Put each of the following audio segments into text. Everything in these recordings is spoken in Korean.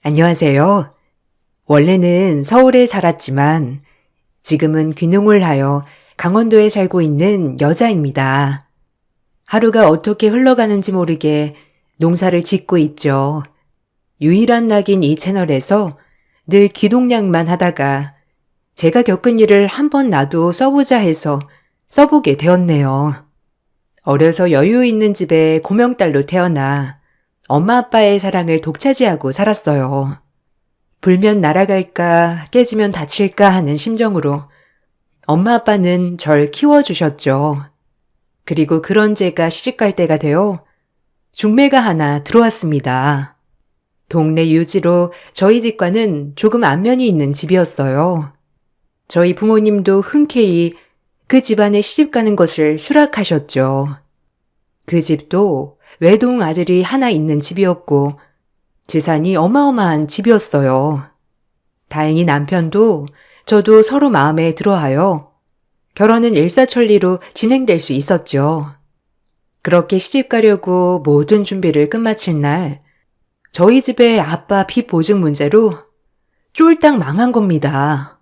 안녕하세요. 원래는 서울에 살았지만 지금은 귀농을 하여 강원도에 살고 있는 여자입니다. 하루가 어떻게 흘러가는지 모르게 농사를 짓고 있죠. 유일한 낙인 이 채널에서 늘 귀농냥만 하다가 제가 겪은 일을 한번 나도 써보자 해서 써보게 되었네요. 어려서 여유 있는 집에 고명딸로 태어나 엄마 아빠의 사랑을 독차지하고 살았어요. 불면 날아갈까 깨지면 다칠까 하는 심정으로 엄마 아빠는 절 키워주셨죠. 그리고 그런 제가 시집갈 때가 되어 중매가 하나 들어왔습니다. 동네 유지로 저희 집과는 조금 안면이 있는 집이었어요. 저희 부모님도 흔쾌히 그 집안에 시집가는 것을 수락하셨죠. 그 집도 외동 아들이 하나 있는 집이었고 재산이 어마어마한 집이었어요. 다행히 남편도 저도 서로 마음에 들어하여 결혼은 일사천리로 진행될 수 있었죠. 그렇게 시집가려고 모든 준비를 끝마칠 날 저희 집의 아빠 빚 보증 문제로 쫄딱 망한 겁니다.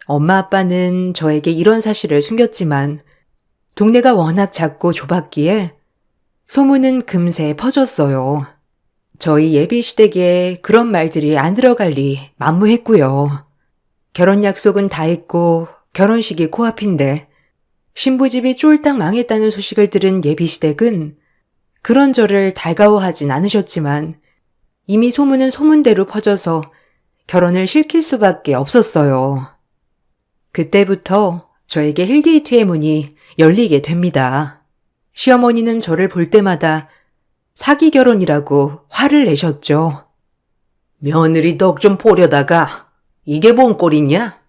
엄마 아빠는 저에게 이런 사실을 숨겼지만 동네가 워낙 작고 좁았기에 소문은 금세 퍼졌어요. 저희 예비시댁에 그런 말들이 안 들어갈 리 만무했고요. 결혼 약속은 다 했고 결혼식이 코앞인데 신부집이 쫄딱 망했다는 소식을 들은 예비시댁은 그런 저를 달가워하진 않으셨지만 이미 소문은 소문대로 퍼져서 결혼을 실킬 수밖에 없었어요. 그때부터 저에게 힐게이트의 문이 열리게 됩니다. 시어머니는 저를 볼 때마다 사기 결혼이라고 화를 내셨죠. 며느리 덕 좀 보려다가 이게 뭔 꼴이냐?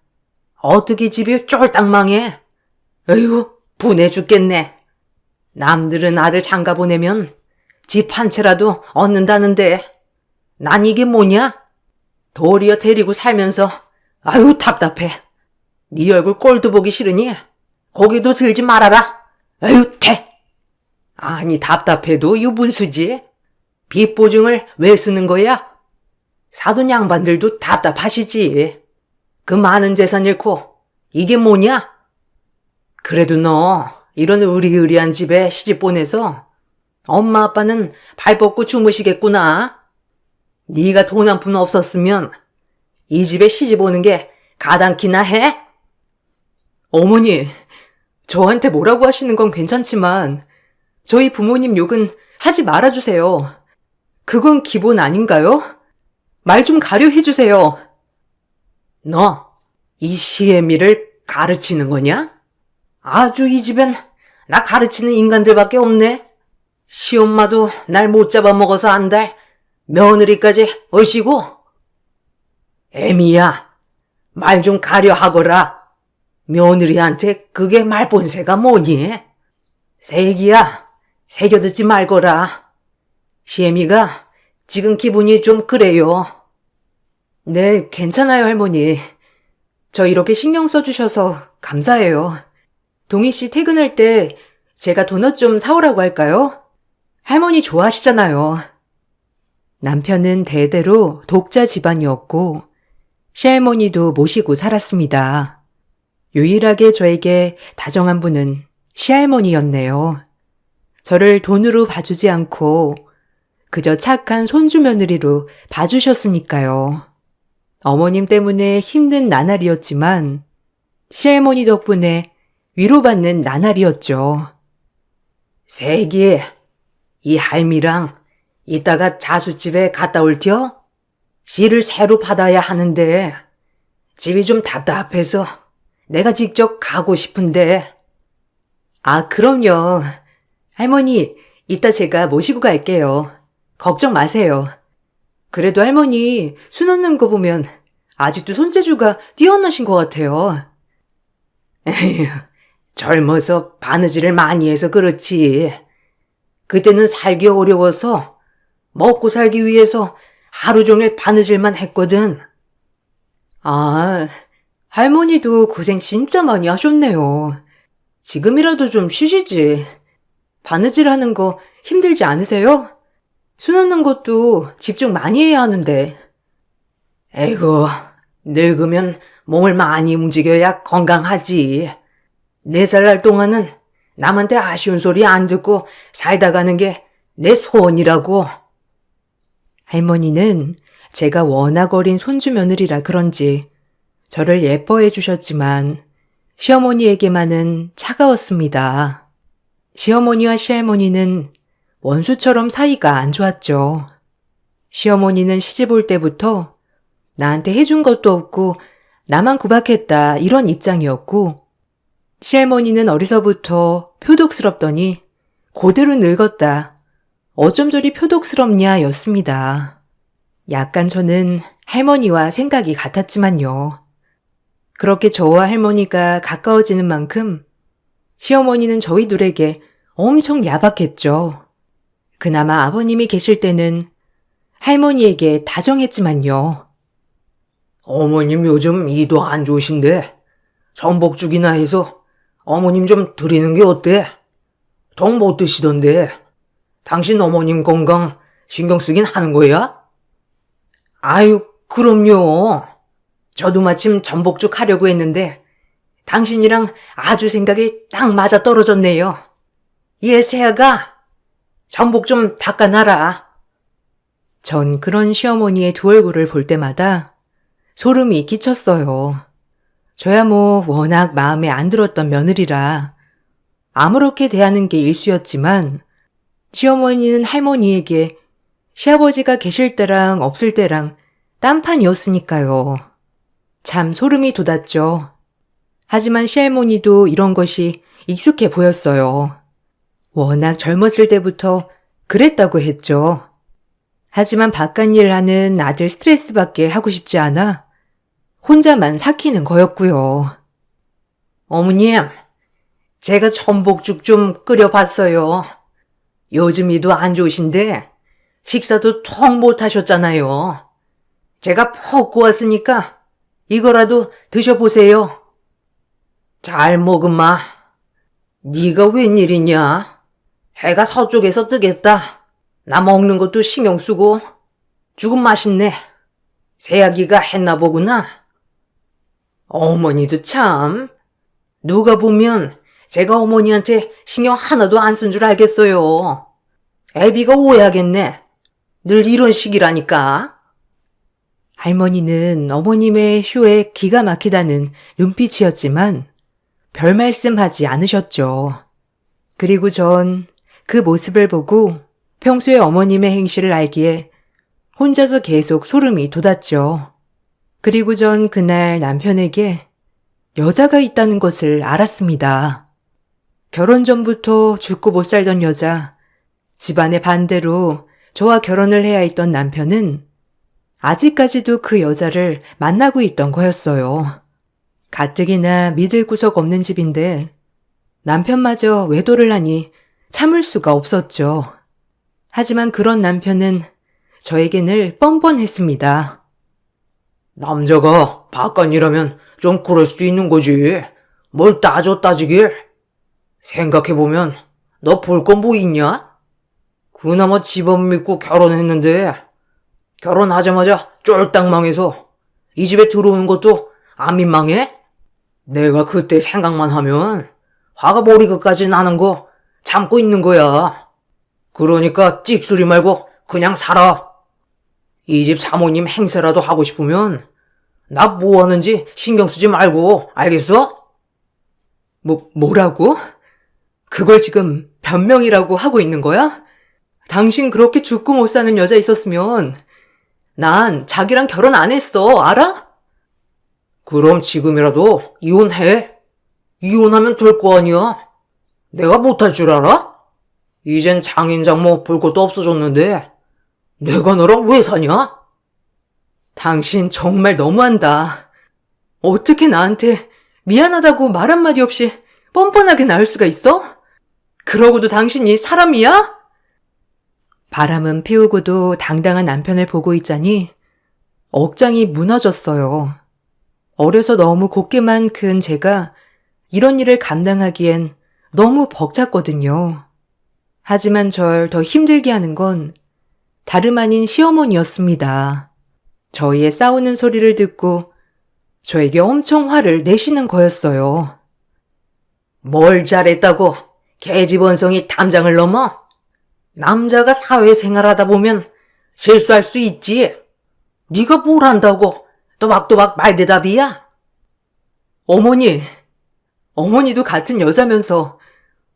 어떻게 집이 쫄딱 망해? 에휴, 분해 죽겠네. 남들은 아들 장가 보내면 집 한 채라도 얻는다는데 난 이게 뭐냐? 도리어 데리고 살면서 아유 답답해. 네 얼굴 꼴도 보기 싫으니 거기도 들지 말아라. 에휴 퇴. 아니 답답해도 유분수지. 빚 보증을 왜 쓰는 거야? 사돈 양반들도 답답하시지. 그 많은 재산 잃고 이게 뭐냐? 그래도 너 이런 의리의리한 집에 시집 보내서 엄마 아빠는 발 뻗고 주무시겠구나. 네가 돈 한 푼 없었으면 이 집에 시집 오는 게 가당키나 해? 어머니, 저한테 뭐라고 하시는 건 괜찮지만 저희 부모님 욕은 하지 말아주세요. 그건 기본 아닌가요? 말 좀 가려 해주세요. 너, 이 시애미를 가르치는 거냐? 아주 이 집엔 나 가르치는 인간들밖에 없네. 시엄마도 날 못 잡아먹어서 안달 며느리까지 얼씨고. 애미야, 말 좀 가려 하거라. 며느리한테 그게 말본새가 뭐니? 새기야, 새겨듣지 말거라. 시애미가 지금 기분이 좀 그래요. 네, 괜찮아요, 할머니. 저 이렇게 신경 써주셔서 감사해요. 동희 씨 퇴근할 때 제가 도넛 좀 사오라고 할까요? 할머니 좋아하시잖아요. 남편은 대대로 독자 집안이었고 시할머니도 모시고 살았습니다. 유일하게 저에게 다정한 분은 시할머니였네요. 저를 돈으로 봐주지 않고 그저 착한 손주 며느리로 봐주셨으니까요. 어머님 때문에 힘든 나날이었지만 시할머니 덕분에 위로받는 나날이었죠. 세기, 이 할미랑 이따가 자수집에 갔다 올텨? 씨를 새로 받아야 하는데 집이 좀 답답해서 내가 직접 가고 싶은데. 아, 그럼요. 할머니, 이따 제가 모시고 갈게요. 걱정 마세요. 그래도 할머니 수 넣는 거 보면 아직도 손재주가 뛰어나신 것 같아요. 에휴, 젊어서 바느질을 많이 해서 그렇지. 그때는 살기 어려워서 먹고 살기 위해서 하루 종일 바느질만 했거든. 아, 할머니도 고생 진짜 많이 하셨네요. 지금이라도 좀 쉬시지. 바느질 하는 거 힘들지 않으세요? 수 넣는 것도 집중 많이 해야 하는데. 에이구, 늙으면 몸을 많이 움직여야 건강하지. 4살 날 동안은 남한테 아쉬운 소리 안 듣고 살다 가는 게 내 소원이라고. 할머니는 제가 워낙 어린 손주 며느리라 그런지 저를 예뻐해 주셨지만 시어머니에게만은 차가웠습니다. 시어머니와 시할머니는 원수처럼 사이가 안 좋았죠. 시어머니는 시집 올 때부터 나한테 해준 것도 없고 나만 구박했다 이런 입장이었고, 시할머니는 어려서부터 표독스럽더니 그대로 늙었다, 어쩜 저리 표독스럽냐 였습니다. 약간 저는 할머니와 생각이 같았지만요. 그렇게 저와 할머니가 가까워지는 만큼 시어머니는 저희 둘에게 엄청 야박했죠. 그나마 아버님이 계실 때는 할머니에게 다정했지만요. 어머님 요즘 이도 안 좋으신데 전복죽이나 해서 어머님 좀 드리는 게 어때? 정 못 드시던데. 당신 어머님 건강 신경 쓰긴 하는 거야? 아유, 그럼요. 저도 마침 전복죽 하려고 했는데 당신이랑 아주 생각이 딱 맞아 떨어졌네요. 얘 새아가 전복 좀 닦아놔라. 전 그런 시어머니의 두 얼굴을 볼 때마다 소름이 끼쳤어요. 저야 뭐 워낙 마음에 안 들었던 며느리라 아무렇게 대하는 게 일쑤였지만, 시어머니는 할머니에게 시아버지가 계실 때랑 없을 때랑 딴판이었으니까요. 참 소름이 돋았죠. 하지만 시할머니도 이런 것이 익숙해 보였어요. 워낙 젊었을 때부터 그랬다고 했죠. 하지만 바깥일 하는 아들 스트레스밖에 하고 싶지 않아 혼자만 삭히는 거였고요. 어머님, 제가 전복죽 좀 끓여봤어요. 요즘 이도 안 좋으신데 식사도 통 못하셨잖아요. 제가 퍽 구웠으니까 이거라도 드셔보세요. 잘 먹은마. 네가 웬일이냐? 해가 서쪽에서 뜨겠다. 나 먹는 것도 신경 쓰고. 죽은 맛있네. 새아기가 했나 보구나. 어머니도 참. 누가 보면 제가 어머니한테 신경 하나도 안 쓴 줄 알겠어요. 애비가 오해하겠네. 늘 이런 식이라니까. 할머니는 어머님의 쇼에 기가 막히다는 눈빛이었지만 별 말씀하지 않으셨죠. 그리고 전 그 모습을 보고 평소의 어머님의 행실을 알기에 혼자서 계속 소름이 돋았죠. 그리고 전 그날 남편에게 여자가 있다는 것을 알았습니다. 결혼 전부터 죽고 못 살던 여자, 집안의 반대로 저와 결혼을 해야 했던 남편은 아직까지도 그 여자를 만나고 있던 거였어요. 가뜩이나 믿을 구석 없는 집인데 남편마저 외도를 하니 참을 수가 없었죠. 하지만 그런 남편은 저에게 늘 뻔뻔했습니다. 남자가 바깥이라면 좀 그럴 수도 있는 거지. 뭘 따지길. 생각해보면 너 볼 건 뭐 있냐? 그나마 집안 믿고 결혼했는데 결혼하자마자 쫄딱 망해서 이 집에 들어오는 것도 안 민망해? 내가 그때 생각만 하면 화가 머리끝까지 나는 거 참고 있는 거야. 그러니까 찍소리 말고 그냥 살아. 이 집 사모님 행세라도 하고 싶으면 나 뭐 하는지 신경 쓰지 말고, 알겠어? 뭐라고? 그걸 지금 변명이라고 하고 있는 거야? 당신 그렇게 죽고 못 사는 여자 있었으면 난 자기랑 결혼 안 했어, 알아? 그럼 지금이라도 이혼해. 이혼하면 될 거 아니야. 내가 못할 줄 알아? 이젠 장인 장모 볼 것도 없어졌는데 내가 너랑 왜 사냐? 당신 정말 너무한다. 어떻게 나한테 미안하다고 말 한마디 없이 뻔뻔하게 나올 수가 있어? 그러고도 당신이 사람이야? 바람은 피우고도 당당한 남편을 보고 있자니 억장이 무너졌어요. 어려서 너무 곱게만 큰 제가 이런 일을 감당하기엔 너무 벅찼거든요. 하지만 절 더 힘들게 하는 건 다름 아닌 시어머니였습니다. 저희의 싸우는 소리를 듣고 저에게 엄청 화를 내시는 거였어요. 뭘 잘했다고 계집원성이 담장을 넘어? 남자가 사회생활하다 보면 실수할 수 있지. 네가 뭘 한다고 또박또박 말대답이야? 어머니도 같은 여자면서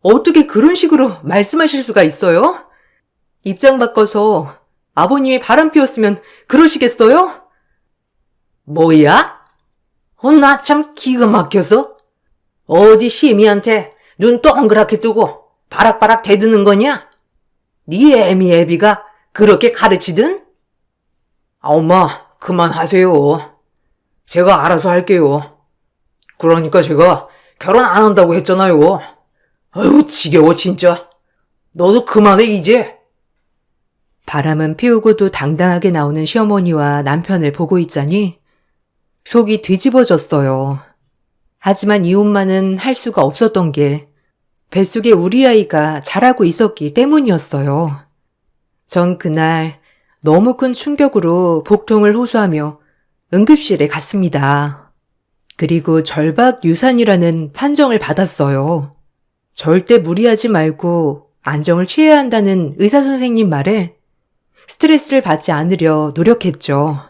어떻게 그런 식으로 말씀하실 수가 있어요? 입장 바꿔서 아버님이 바람 피웠으면 그러시겠어요? 뭐야? 나 참 기가 막혀서. 어디 시미한테 눈 동그랗게 뜨고 바락바락 대드는 거냐? 네 애미애비가 그렇게 가르치든? 엄마, 그만하세요. 제가 알아서 할게요. 그러니까 제가 결혼 안 한다고 했잖아요. 아유, 지겨워 진짜. 너도 그만해 이제. 바람은 피우고도 당당하게 나오는 시어머니와 남편을 보고 있자니 속이 뒤집어졌어요. 하지만 이 엄마는 할 수가 없었던 게 뱃속에 우리 아이가 자라고 있었기 때문이었어요. 전 그날 너무 큰 충격으로 복통을 호소하며 응급실에 갔습니다. 그리고 절박 유산이라는 판정을 받았어요. 절대 무리하지 말고 안정을 취해야 한다는 의사 선생님 말에 스트레스를 받지 않으려 노력했죠.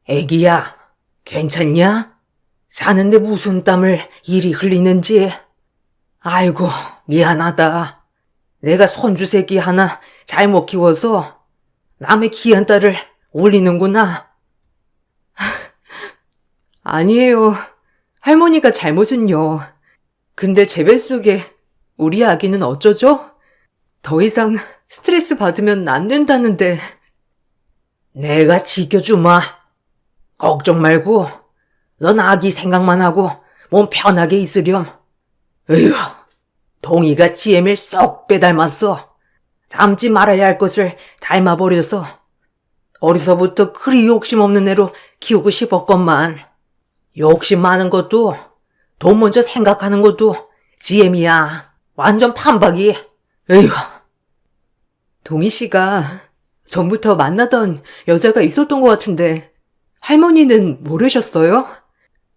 애기야, 괜찮냐? 사는데 무슨 땀을 이리 흘리는지. 아이고, 미안하다. 내가 손주 새끼 하나 잘못 키워서 남의 귀한 딸을 울리는구나. 아니에요. 할머니가 잘못은요. 근데 제 뱃속에 우리 아기는 어쩌죠? 더 이상 스트레스 받으면 안 된다는데. 내가 지켜주마. 걱정 말고 넌 아기 생각만 하고 몸 편하게 있으렴. 에휴, 동이가 지엠을 쏙 빼닮았어. 닮지 말아야 할 것을 닮아버려서 어려서부터 그리 욕심 없는 애로 키우고 싶었건만. 욕심 많은 것도 돈 먼저 생각하는 것도 지엠이야. 완전 판박이. 에휴. 동희 씨가 전부터 만나던 여자가 있었던 것 같은데 할머니는 모르셨어요?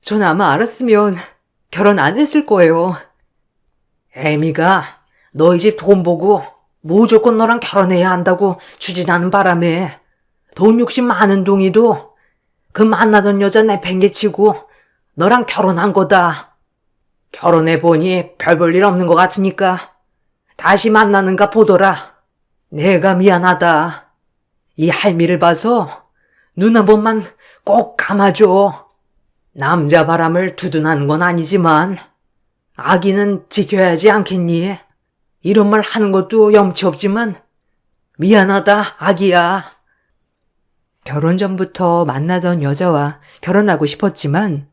전 아마 알았으면 결혼 안 했을 거예요. 애미가 너희 집 돈 보고 무조건 너랑 결혼해야 한다고 추진하는 바람에 돈 욕심 많은 동이도 그 만나던 여자 내팽개치고 너랑 결혼한 거다. 결혼해보니 별 볼 일 없는 것 같으니까 다시 만나는가 보더라. 내가 미안하다. 이 할미를 봐서 눈 한 번만 꼭 감아줘. 남자 바람을 두둔하는 건 아니지만 아기는 지켜야지 않겠니? 이런 말 하는 것도 염치 없지만 미안하다, 아기야. 결혼 전부터 만나던 여자와 결혼하고 싶었지만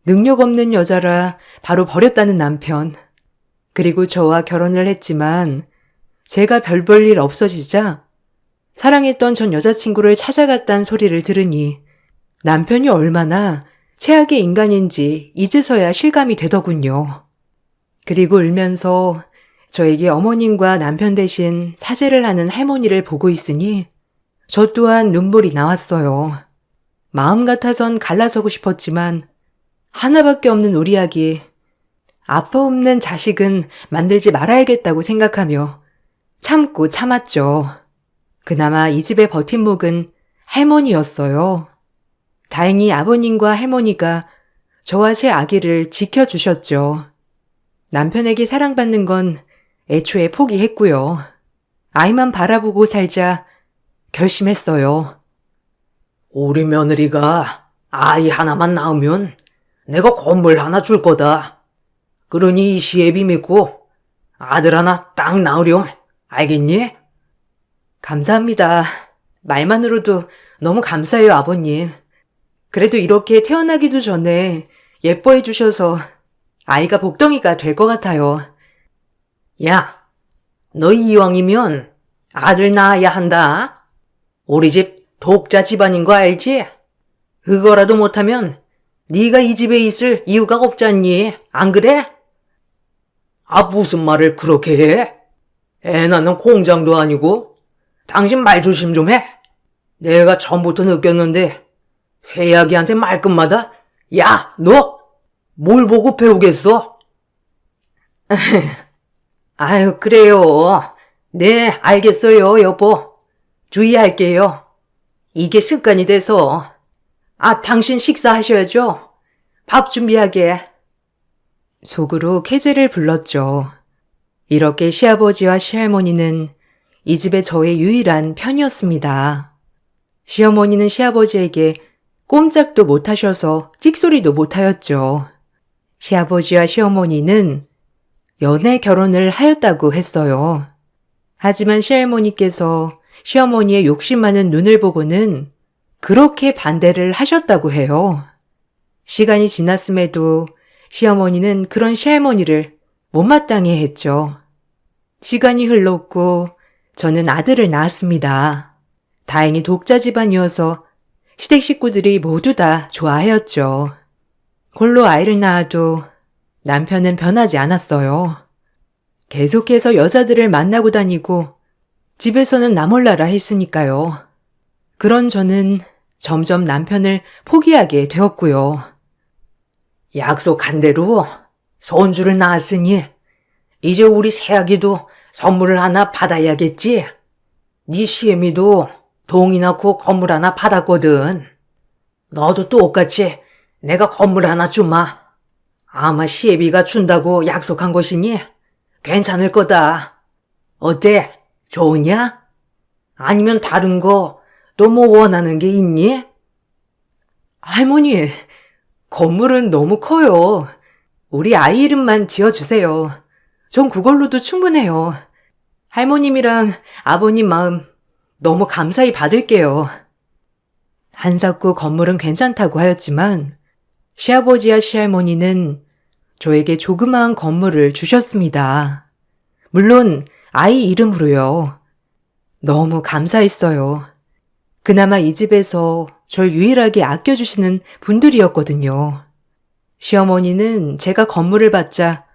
능력 없는 여자라 바로 버렸다는 남편. 그리고 저와 결혼을 했지만 제가 별 볼 일 없어지자 사랑했던 전 여자친구를 찾아갔다는 소리를 들으니 남편이 얼마나 최악의 인간인지 이제서야 실감이 되더군요. 그리고 울면서 저에게 어머님과 남편 대신 사죄를 하는 할머니를 보고 있으니 저 또한 눈물이 나왔어요. 마음 같아선 갈라서고 싶었지만 하나밖에 없는 우리 아기, 아빠 없는 자식은 만들지 말아야겠다고 생각하며 참고 참았죠. 그나마 이 집의 버팀목은 할머니였어요. 다행히 아버님과 할머니가 저와 제 아기를 지켜주셨죠. 남편에게 사랑받는 건 애초에 포기했고요. 아이만 바라보고 살자 결심했어요. 우리 며느리가 아이 하나만 낳으면 내가 건물 하나 줄 거다. 그러니 이 시애비 믿고 아들 하나 딱 낳으렴. 알겠니? 감사합니다. 말만으로도 너무 감사해요, 아버님. 그래도 이렇게 태어나기도 전에 예뻐해 주셔서 아이가 복덩이가 될 것 같아요. 야, 너 이왕이면 아들 낳아야 한다. 우리 집 독자 집안인 거 알지? 그거라도 못하면 네가 이 집에 있을 이유가 없잖니. 안 그래? 아, 무슨 말을 그렇게 해? 애 낳는 공장도 아니고 당신 말 조심 좀 해. 내가 처음부터 느꼈는데 새아기한테 말끝마다 야, 너 뭘 보고 배우겠어? 아유, 그래요. 네, 알겠어요, 여보. 주의할게요. 이게 습관이 돼서. 아, 당신 식사하셔야죠. 밥 준비하게. 속으로 캐제를 불렀죠. 이렇게 시아버지와 시할머니는 이 집의 저의 유일한 편이었습니다. 시어머니는 시아버지에게 꼼짝도 못하셔서 찍소리도 못하였죠. 시아버지와 시어머니는 연애 결혼을 하였다고 했어요. 하지만 시할머니께서 시어머니의 욕심 많은 눈을 보고는 그렇게 반대를 하셨다고 해요. 시간이 지났음에도 시어머니는 그런 시할머니를 못마땅해 했죠. 시간이 흘렀고 저는 아들을 낳았습니다. 다행히 독자 집안이어서 시댁 식구들이 모두 다 좋아하였죠. 홀로 아이를 낳아도 남편은 변하지 않았어요. 계속해서 여자들을 만나고 다니고 집에서는 나 몰라라 했으니까요. 그런 저는 점점 남편을 포기하게 되었고요. 약속한 대로 손주를 낳았으니 이제 우리 새아기도 선물을 하나 받아야겠지? 네 시애미도 동이 낳고 건물 하나 받았거든. 너도 똑같이 내가 건물 하나 주마. 아마 시애비가 준다고 약속한 것이니 괜찮을 거다. 어때? 좋으냐? 아니면 다른 거 또 뭐 원하는 게 있니? 할머니, 건물은 너무 커요. 우리 아이 이름만 지어주세요. 전 그걸로도 충분해요. 할머님이랑 아버님 마음 너무 감사히 받을게요. 한사코 건물은 괜찮다고 하였지만 시아버지와 시할머니는 저에게 조그마한 건물을 주셨습니다. 물론 아이 이름으로요. 너무 감사했어요. 그나마 이 집에서 절 유일하게 아껴주시는 분들이었거든요. 시어머니는 제가 건물을 받자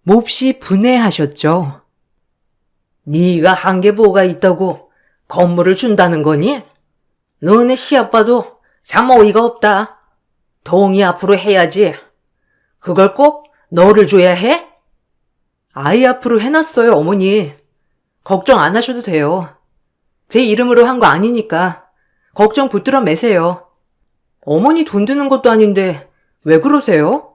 몹시 분해하셨죠. 네가 한 게 뭐가 있다고 건물을 준다는 거니? 너네 시아빠도 참 어이가 없다. 동이 앞으로 해야지. 그걸 꼭 너를 줘야 해? 아이 앞으로 해놨어요, 어머니. 걱정 안 하셔도 돼요. 제 이름으로 한 거 아니니까 걱정 붙들어 매세요. 어머니 돈 드는 것도 아닌데 왜 그러세요?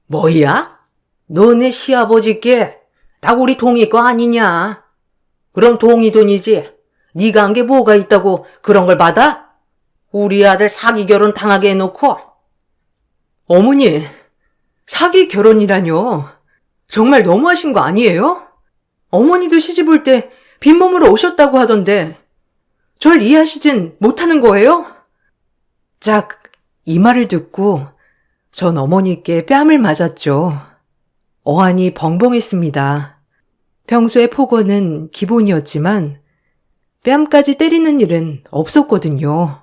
뭐야? 너네 시아버지께 다 우리 동이 거 아니냐? 그럼 동이 돈이지. 네가 한 게 뭐가 있다고 그런 걸 받아? 우리 아들 사기 결혼 당하게 해놓고. 어머니, 사기 결혼이라뇨. 정말 너무하신 거 아니에요? 어머니도 시집 올 때 빈몸으로 오셨다고 하던데 절 이해하시진 못하는 거예요? 짝, 이 말을 듣고 전 어머니께 뺨을 맞았죠. 어안이 벙벙했습니다. 평소에 폭언은 기본이었지만 뺨까지 때리는 일은 없었거든요.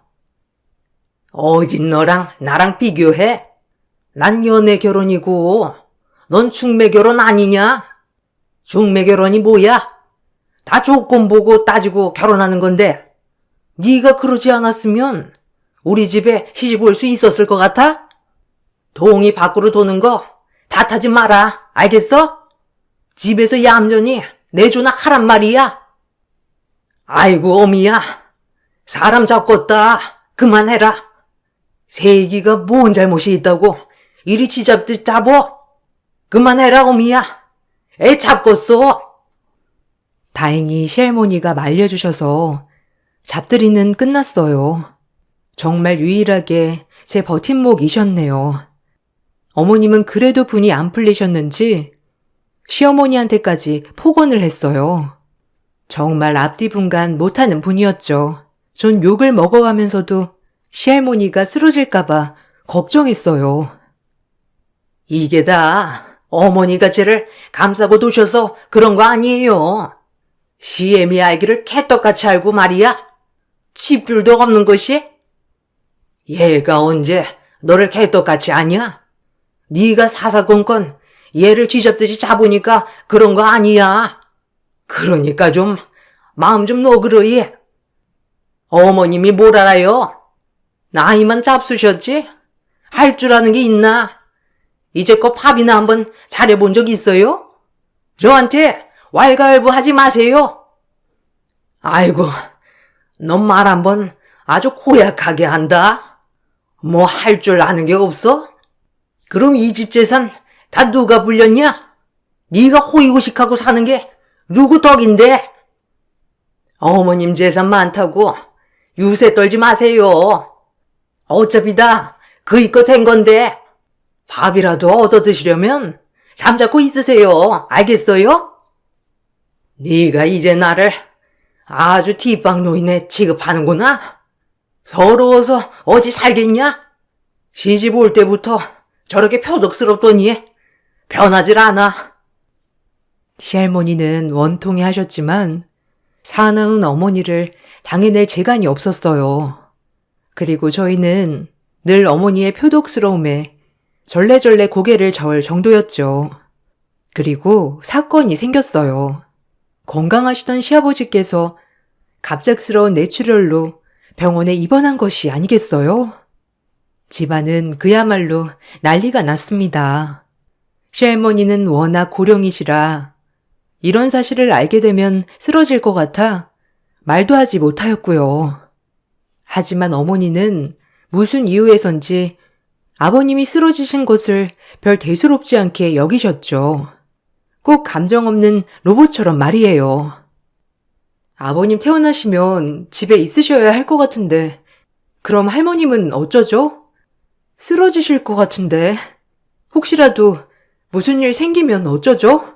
어딘 너랑 나랑 비교해? 난 연애 결혼이고 넌 중매 결혼 아니냐? 중매 결혼이 뭐야? 다 조건 보고 따지고 결혼하는 건데 네가 그러지 않았으면 우리 집에 시집 올 수 있었을 것 같아? 동이 밖으로 도는 거 탓하지 마라. 알겠어? 집에서 얌전히 내조나 하란 말이야. 아이고 어미야. 사람 잡겄다. 그만해라. 세기가 뭔 잘못이 있다고 이리 지잡듯 잡어. 그만해라 어미야. 애 잡겄어. 다행히 시할머니가 말려주셔서 잡들이는 끝났어요. 정말 유일하게 제 버팀목이셨네요. 어머님은 그래도 분이 안 풀리셨는지 시어머니한테까지 폭언을 했어요. 정말 앞뒤 분간 못하는 분이었죠. 전 욕을 먹어가면서도 시할머니가 쓰러질까봐 걱정했어요. 이게 다 어머니가 쟤를 감싸고 두셔서 그런 거 아니에요. 시애미 알기를 개떡같이 알고 말이야. 집줄도 없는 것이? 얘가 언제 너를 개떡같이 아냐? 네가 사사건건 얘를 쥐잡듯이 잡으니까 그런 거 아니야. 그러니까 좀 마음 좀 너그러이. 어머님이 뭘 알아요? 나이만 잡수셨지? 할 줄 아는 게 있나? 이제껏 밥이나 한번 잘해본 적 있어요? 저한테 왈가왈부하지 마세요. 아이고, 넌 말 한번 아주 고약하게 한다. 뭐 할 줄 아는 게 없어? 그럼 이 집 재산 다 누가 불렸냐? 네가 호의호식하고 사는 게 누구 덕인데? 어머님 재산 많다고 유세 떨지 마세요. 어차피 다 그이껏 된 건데 밥이라도 얻어 드시려면 잠자코 있으세요. 알겠어요? 네가 이제 나를 아주 뒷방 노인에 취급하는구나. 서러워서 어디 살겠냐? 시집 올 때부터 저렇게 표독스럽더니 변하질 않아. 시할머니는 원통해 하셨지만 사나운 어머니를 당해낼 재간이 없었어요. 그리고 저희는 늘 어머니의 표독스러움에 절레절레 고개를 저을 정도였죠. 그리고 사건이 생겼어요. 건강하시던 시아버지께서 갑작스러운 뇌출혈로 병원에 입원한 것이 아니겠어요? 집안은 그야말로 난리가 났습니다. 시할머니는 워낙 고령이시라 이런 사실을 알게 되면 쓰러질 것 같아 말도 하지 못하였고요. 하지만 어머니는 무슨 이유에선지 아버님이 쓰러지신 것을 별 대수롭지 않게 여기셨죠. 꼭 감정 없는 로봇처럼 말이에요. 아버님 태어나시면 집에 있으셔야 할 것 같은데 그럼 할머님은 어쩌죠? 쓰러지실 것 같은데 혹시라도 무슨 일 생기면 어쩌죠?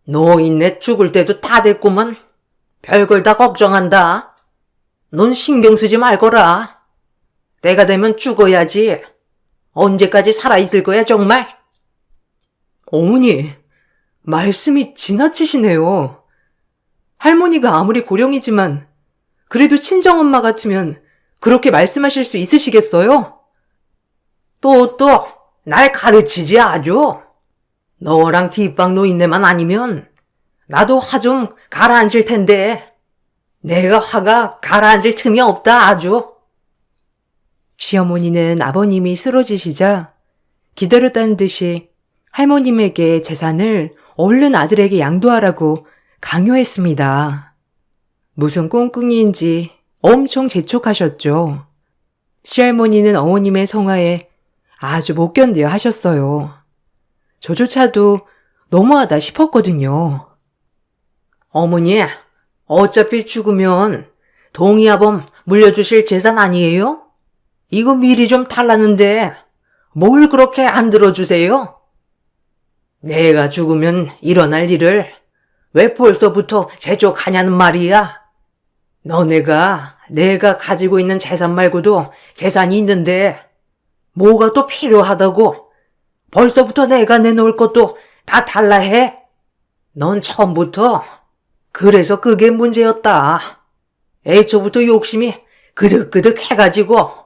노인네 죽을 때도 다 됐구만. 별걸 다 걱정한다. 넌 신경 쓰지 말거라. 때가 되면 죽어야지. 언제까지 살아있을 거야 정말? 어머니, 말씀이 지나치시네요. 할머니가 아무리 고령이지만 그래도 친정엄마 같으면 그렇게 말씀하실 수 있으시겠어요? 또 날 가르치지 아주. 너랑 뒷방 노인네만 아니면 나도 화 좀 가라앉을 텐데 내가 화가 가라앉을 틈이 없다 아주. 시어머니는 아버님이 쓰러지시자 기다렸다는 듯이 할머님에게 재산을 얼른 아들에게 양도하라고 강요했습니다. 무슨 꿍꿍이인지 엄청 재촉하셨죠. 시할머니는 어머님의 성화에 아주 못 견뎌 하셨어요. 저조차도 너무하다 싶었거든요. 어머니, 어차피 죽으면 동의아범 물려주실 재산 아니에요? 이거 미리 좀 달라는데 뭘 그렇게 안 들어주세요? 내가 죽으면 일어날 일을 왜 벌써부터 재촉하냐는 말이야. 너네가 내가 가지고 있는 재산 말고도 재산이 있는데 뭐가 또 필요하다고 벌써부터 내가 내놓을 것도 다 달라 해? 넌 처음부터 그래서 그게 문제였다. 애초부터 욕심이 그득그득 해가지고.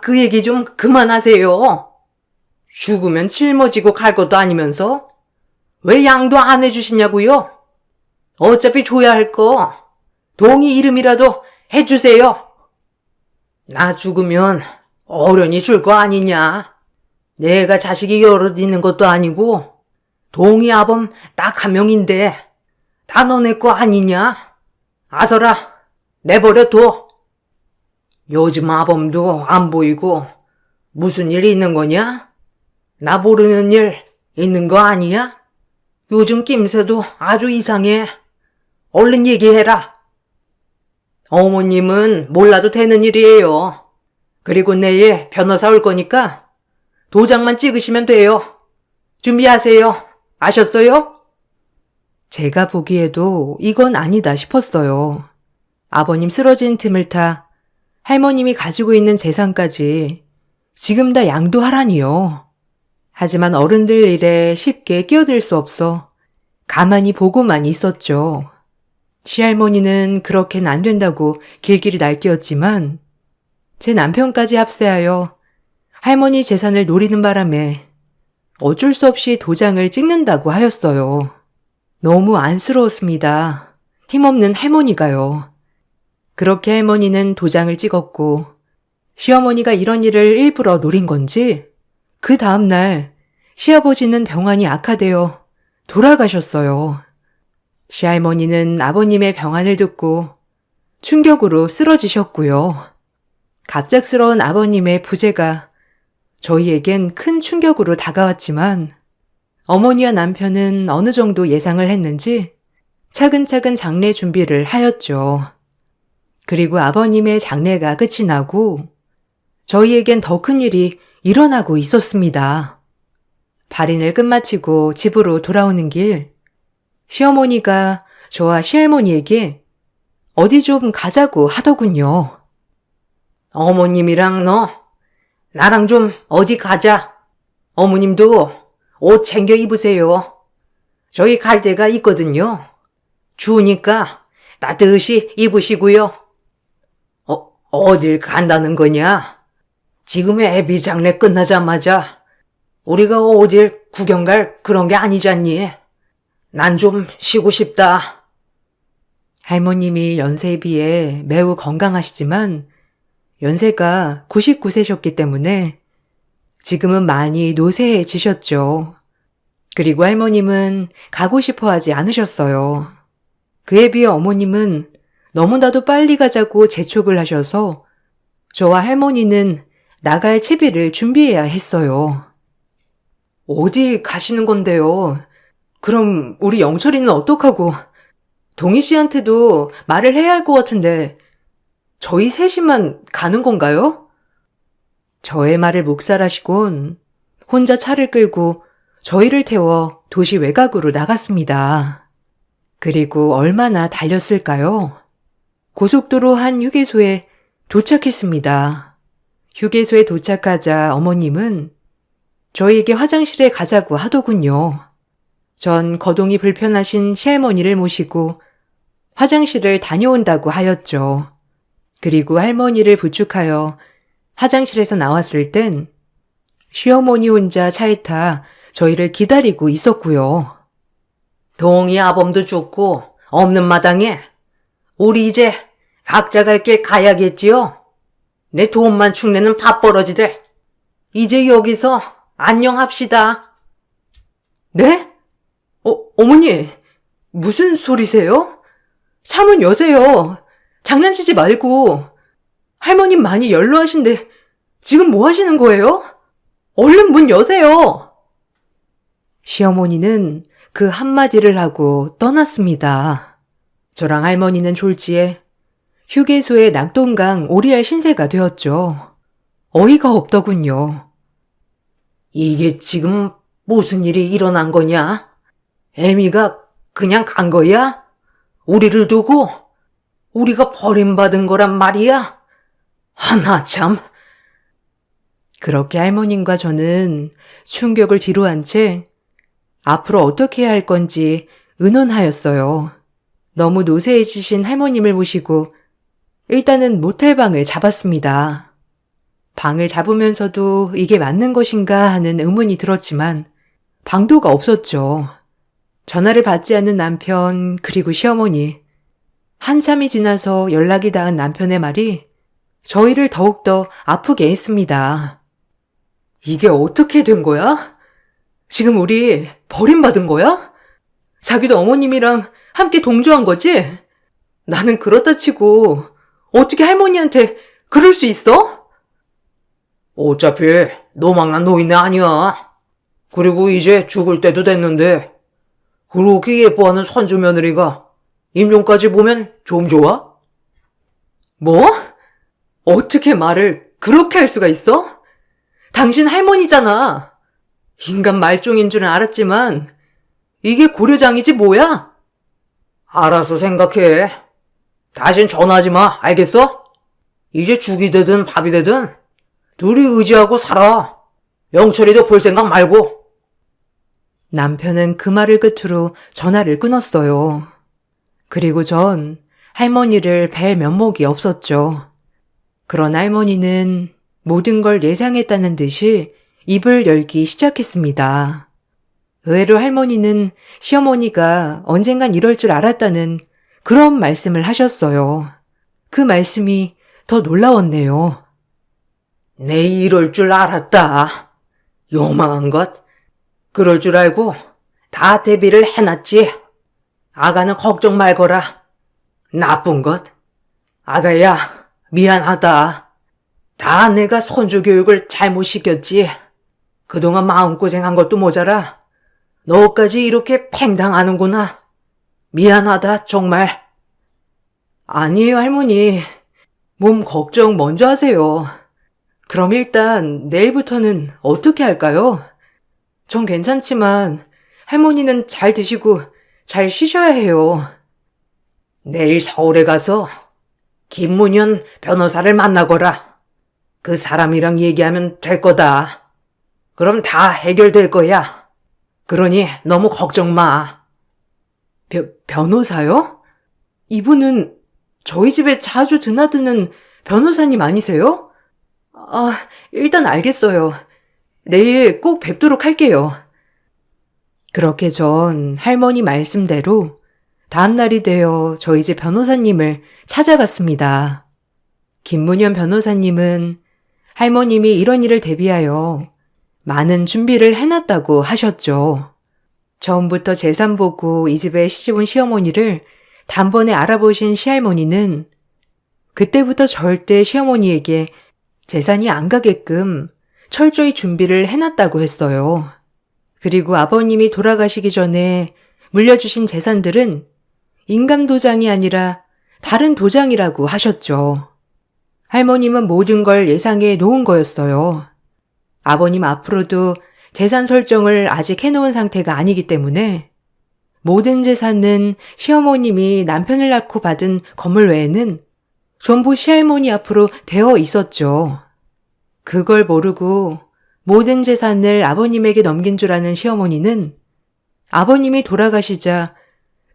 그 얘기 좀 그만하세요. 죽으면 짊어지고 갈 것도 아니면서 왜 양도 안 해주시냐고요? 어차피 줘야 할 거 동의 이름이라도 해주세요. 나 죽으면 어련히 줄 거 아니냐. 내가 자식이 여럿 있는 것도 아니고 동의 아범 딱 한 명인데 다 너네 거 아니냐? 아서라 내버려 둬. 요즘 아범도 안 보이고 무슨 일 있는 거냐? 나 모르는 일 있는 거 아니야? 요즘 낌새도 아주 이상해. 얼른 얘기해라. 어머님은 몰라도 되는 일이에요. 그리고 내일 변호사 올 거니까 도장만 찍으시면 돼요. 준비하세요. 아셨어요? 제가 보기에도 이건 아니다 싶었어요. 아버님 쓰러진 틈을 타 할머님이 가지고 있는 재산까지 지금 다 양도하라니요. 하지만 어른들 일에 쉽게 끼어들 수 없어 가만히 보고만 있었죠. 시할머니는 그렇게는 안 된다고 길길이 날뛰었지만 제 남편까지 합세하여 할머니 재산을 노리는 바람에 어쩔 수 없이 도장을 찍는다고 하였어요. 너무 안쓰러웠습니다. 힘없는 할머니가요. 그렇게 할머니는 도장을 찍었고 시어머니가 이런 일을 일부러 노린 건지 그 다음날 시아버지는 병환이 악화되어 돌아가셨어요. 시할머니는 아버님의 병환을 듣고 충격으로 쓰러지셨고요. 갑작스러운 아버님의 부재가 저희에겐 큰 충격으로 다가왔지만 어머니와 남편은 어느 정도 예상을 했는지 차근차근 장례 준비를 하였죠. 그리고 아버님의 장례가 끝이 나고 저희에겐 더 큰 일이 일어나고 있었습니다. 발인을 끝마치고 집으로 돌아오는 길, 시어머니가 저와 시할머니에게 어디 좀 가자고 하더군요. 어머님이랑 너, 나랑 좀 어디 가자. 어머님도 옷 챙겨 입으세요. 저희 갈 데가 있거든요. 추우니까 따뜻이 입으시고요. 어딜 간다는 거냐? 지금 애비 장례 끝나자마자 우리가 어딜 구경 갈 그런 게 아니잖니. 난 좀 쉬고 싶다. 할머님이 연세에 비해 매우 건강하시지만 연세가 99세셨기 때문에 지금은 많이 노쇠해지셨죠. 그리고 할머님은 가고 싶어 하지 않으셨어요. 그에 비해 어머님은 너무나도 빨리 가자고 재촉을 하셔서 저와 할머니는 나갈 채비를 준비해야 했어요. 어디 가시는 건데요? 그럼 우리 영철이는 어떡하고? 동희 씨한테도 말을 해야 할 것 같은데 저희 셋이만 가는 건가요? 저의 말을 묵살하시곤 혼자 차를 끌고 저희를 태워 도시 외곽으로 나갔습니다. 그리고 얼마나 달렸을까요? 고속도로 한 휴게소에 도착했습니다. 휴게소에 도착하자 어머님은 저희에게 화장실에 가자고 하더군요. 전 거동이 불편하신 시할머니를 모시고 화장실을 다녀온다고 하였죠. 그리고 할머니를 부축하여 화장실에서 나왔을 땐 시어머니 혼자 차에 타 저희를 기다리고 있었고요. 동희 아범도 죽고 없는 마당에 우리 이제 각자 갈 길 가야겠지요. 내 돈만 축내는 밥벌어지들. 이제 여기서 안녕합시다. 네? 어머니, 무슨 소리세요? 차문 여세요. 장난치지 말고. 할머님 많이 연로하신데 지금 뭐 하시는 거예요? 얼른 문 여세요. 시어머니는 그 한마디를 하고 떠났습니다. 저랑 할머니는 졸지에 휴게소의 낙동강 오리알 신세가 되었죠. 어이가 없더군요. 이게 지금 무슨 일이 일어난 거냐? 애미가 그냥 간 거야? 우리를 두고? 우리가 버림받은 거란 말이야? 하나 참. 그렇게 할머님과 저는 충격을 뒤로한 채 앞으로 어떻게 해야 할 건지 의논하였어요. 너무 노쇠해지신 할머님을 모시고 일단은 모텔방을 잡았습니다. 방을 잡으면서도 이게 맞는 것인가 하는 의문이 들었지만 방도가 없었죠. 전화를 받지 않는 남편 그리고 시어머니. 한참이 지나서 연락이 닿은 남편의 말이 저희를 더욱더 아프게 했습니다. 이게 어떻게 된 거야? 지금 우리 버림받은 거야? 자기도 어머님이랑 함께 동조한 거지? 나는 그렇다 치고 어떻게 할머니한테 그럴 수 있어? 어차피 노망난 노인네 아니야. 그리고 이제 죽을 때도 됐는데 그렇게 예뻐하는 손주 며느리가 임종까지 보면 좀 좋아? 뭐? 어떻게 말을 그렇게 할 수가 있어? 당신 할머니잖아. 인간 말종인 줄은 알았지만 이게 고려장이지 뭐야? 알아서 생각해. 다신 전화하지 마, 알겠어? 이제 죽이 되든 밥이 되든 둘이 의지하고 살아. 영철이도 볼 생각 말고. 남편은 그 말을 끝으로 전화를 끊었어요. 그리고 전 할머니를 뵐 면목이 없었죠. 그런 할머니는 모든 걸 예상했다는 듯이 입을 열기 시작했습니다. 의외로 할머니는 시어머니가 언젠간 이럴 줄 알았다는 그런 말씀을 하셨어요. 그 말씀이 더 놀라웠네요. 내 이럴 줄 알았다. 요망한 것. 그럴 줄 알고 다 대비를 해놨지. 아가는 걱정 말거라. 나쁜 것. 아가야, 미안하다. 다 내가 손주 교육을 잘못 시켰지. 그동안 마음고생한 것도 모자라 너까지 이렇게 팽당하는구나. 미안하다, 정말. 아니에요, 할머니. 몸 걱정 먼저 하세요. 그럼 일단 내일부터는 어떻게 할까요? 전 괜찮지만 할머니는 잘 드시고 잘 쉬셔야 해요. 내일 서울에 가서 김문현 변호사를 만나거라. 그 사람이랑 얘기하면 될 거다. 그럼 다 해결될 거야. 그러니 너무 걱정 마. 변호사요? 이분은 저희 집에 자주 드나드는 변호사님 아니세요? 아, 일단 알겠어요. 내일 꼭 뵙도록 할게요. 그렇게 전 할머니 말씀대로 다음날이 되어 저희 집 변호사님을 찾아갔습니다. 김문현 변호사님은 할머님이 이런 일을 대비하여 많은 준비를 해놨다고 하셨죠. 처음부터 재산 보고 이 집에 시집온 시어머니를 단번에 알아보신 시할머니는 그때부터 절대 시어머니에게 재산이 안 가게끔 철저히 준비를 해놨다고 했어요. 그리고 아버님이 돌아가시기 전에 물려주신 재산들은 인감도장이 아니라 다른 도장이라고 하셨죠. 할머님은 모든 걸 예상해 놓은 거였어요. 아버님 앞으로도 재산 설정을 아직 해놓은 상태가 아니기 때문에 모든 재산은 시어머님이 남편을 낳고 받은 건물 외에는 전부 시할머니 앞으로 되어 있었죠. 그걸 모르고 모든 재산을 아버님에게 넘긴 줄 아는 시어머니는 아버님이 돌아가시자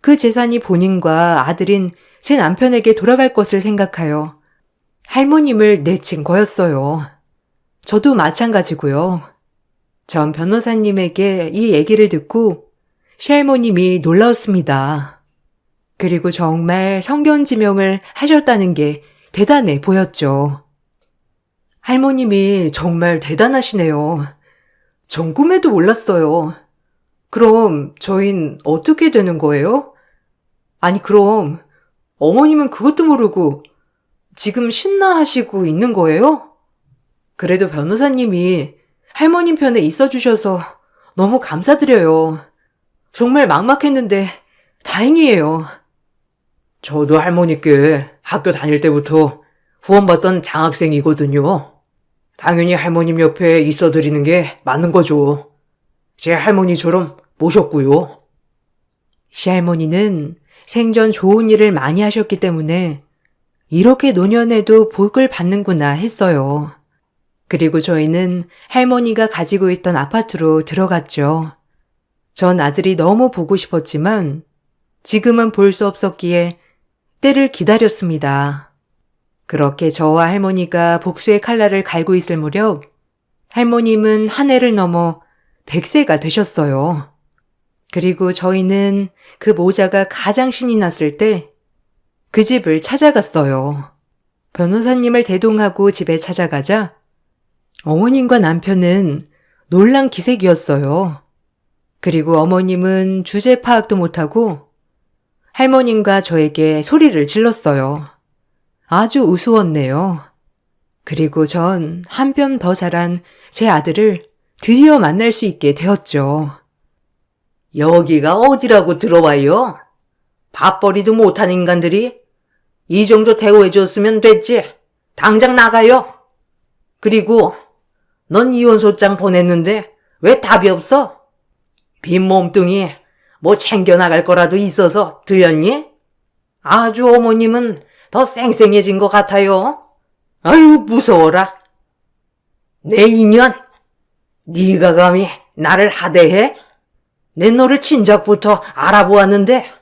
그 재산이 본인과 아들인 제 남편에게 돌아갈 것을 생각하여 할머님을 내친 거였어요. 저도 마찬가지고요. 전 변호사님에게 이 얘기를 듣고 시할머님이 놀라웠습니다. 그리고 정말 성견지명을 하셨다는 게 대단해 보였죠. 할머님이 정말 대단하시네요. 전 꿈에도 몰랐어요. 그럼 저흰 어떻게 되는 거예요? 아니 그럼 어머님은 그것도 모르고 지금 신나하시고 있는 거예요? 그래도 변호사님이 할머님 편에 있어주셔서 너무 감사드려요. 정말 막막했는데 다행이에요. 저도 할머니께 학교 다닐 때부터 후원받던 장학생이거든요. 당연히 할머님 옆에 있어드리는 게 맞는 거죠. 제 할머니처럼 모셨고요. 시할머니는 생전 좋은 일을 많이 하셨기 때문에 이렇게 노년에도 복을 받는구나 했어요. 그리고 저희는 할머니가 가지고 있던 아파트로 들어갔죠. 전 아들이 너무 보고 싶었지만 지금은 볼 수 없었기에 때를 기다렸습니다. 그렇게 저와 할머니가 복수의 칼날을 갈고 있을 무렵 할머님은 한 해를 넘어 100세가 되셨어요. 그리고 저희는 그 모자가 가장 신이 났을 때 그 집을 찾아갔어요. 변호사님을 대동하고 집에 찾아가자 어머님과 남편은 놀란 기색이었어요. 그리고 어머님은 주제 파악도 못하고 할머님과 저에게 소리를 질렀어요. 아주 우스웠네요. 그리고 전 한 뼘 더 자란 제 아들을 드디어 만날 수 있게 되었죠. 여기가 어디라고 들어와요? 밥벌이도 못한 인간들이 이 정도 대우해줬으면 됐지. 당장 나가요. 그리고 넌 이혼소장 보냈는데 왜 답이 없어? 빈 몸뚱이 뭐 챙겨나갈 거라도 있어서 들렸니? 아주 어머님은 더 쌩쌩해진 것 같아요. 아유 무서워라. 내 인연, 네가 감히 나를 하대해? 내 너를 진작부터 알아보았는데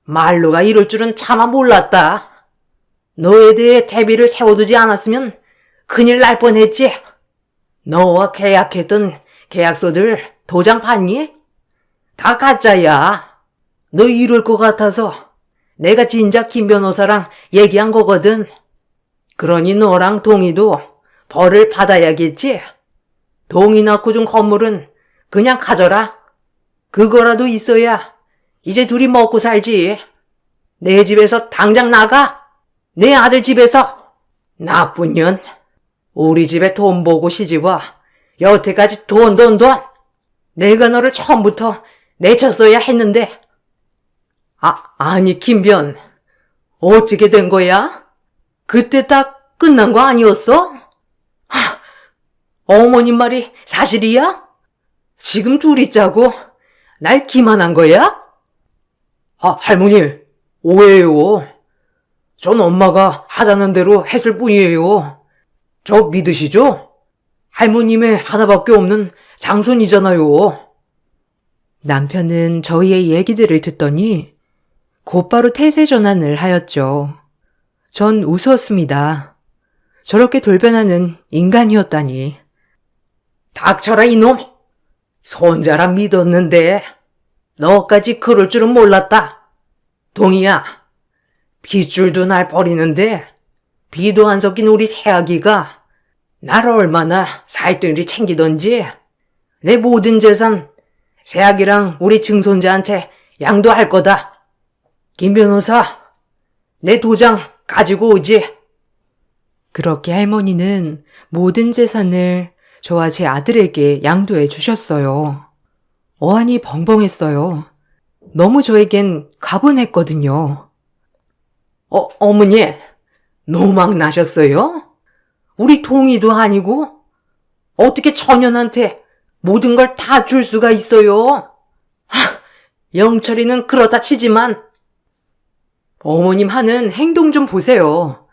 말로가 이럴 줄은 차마 몰랐다. 너에 대해 대비를 세워두지 않았으면 큰일 날 뻔했지. 너와 계약했던 계약서들 도장 봤니? 다 가짜야. 너 이럴 것 같아서 내가 진작 김 변호사랑 얘기한 거거든. 그러니 너랑 동희도 벌을 받아야겠지? 동희 낳고 준 건물은 그냥 가져라. 그거라도 있어야 이제 둘이 먹고 살지. 내 집에서 당장 나가. 내 아들 집에서. 나쁜 년. 우리 집에 돈 보고 시집와. 여태까지 돈. 내가 너를 처음부터 내쳤어야 했는데. 아니 김변. 어떻게 된 거야? 그때 딱 끝난 거 아니었어? 어머님 말이 사실이야? 지금 둘이 짜고 날 기만한 거야? 할머니, 오해예요. 전 엄마가 하자는 대로 했을 뿐이에요. 저 믿으시죠? 할머님의 하나밖에 없는 장손이잖아요. 남편은 저희의 얘기들을 듣더니 곧바로 태세 전환을 하였죠. 전 웃었습니다. 저렇게 돌변하는 인간이었다니. 닥쳐라 이놈. 손자라 믿었는데 너까지 그럴 줄은 몰랐다. 동희야, 빗줄도 날 버리는데 비도 안 섞인 우리 새아기가 나를 얼마나 살뜰히 챙기던지 내 모든 재산 새아기랑 우리 증손자한테 양도할 거다. 김 변호사, 내 도장 가지고 오지. 그렇게 할머니는 모든 재산을 저와 제 아들에게 양도해 주셨어요. 어안이 벙벙했어요. 너무 저에겐 가분했거든요. 어머니, 노망 나셨어요? 우리 동희도 아니고 어떻게 처년한테 모든 걸 다 줄 수가 있어요? 영철이는 그렇다 치지만 어머님 하는 행동 좀 보세요.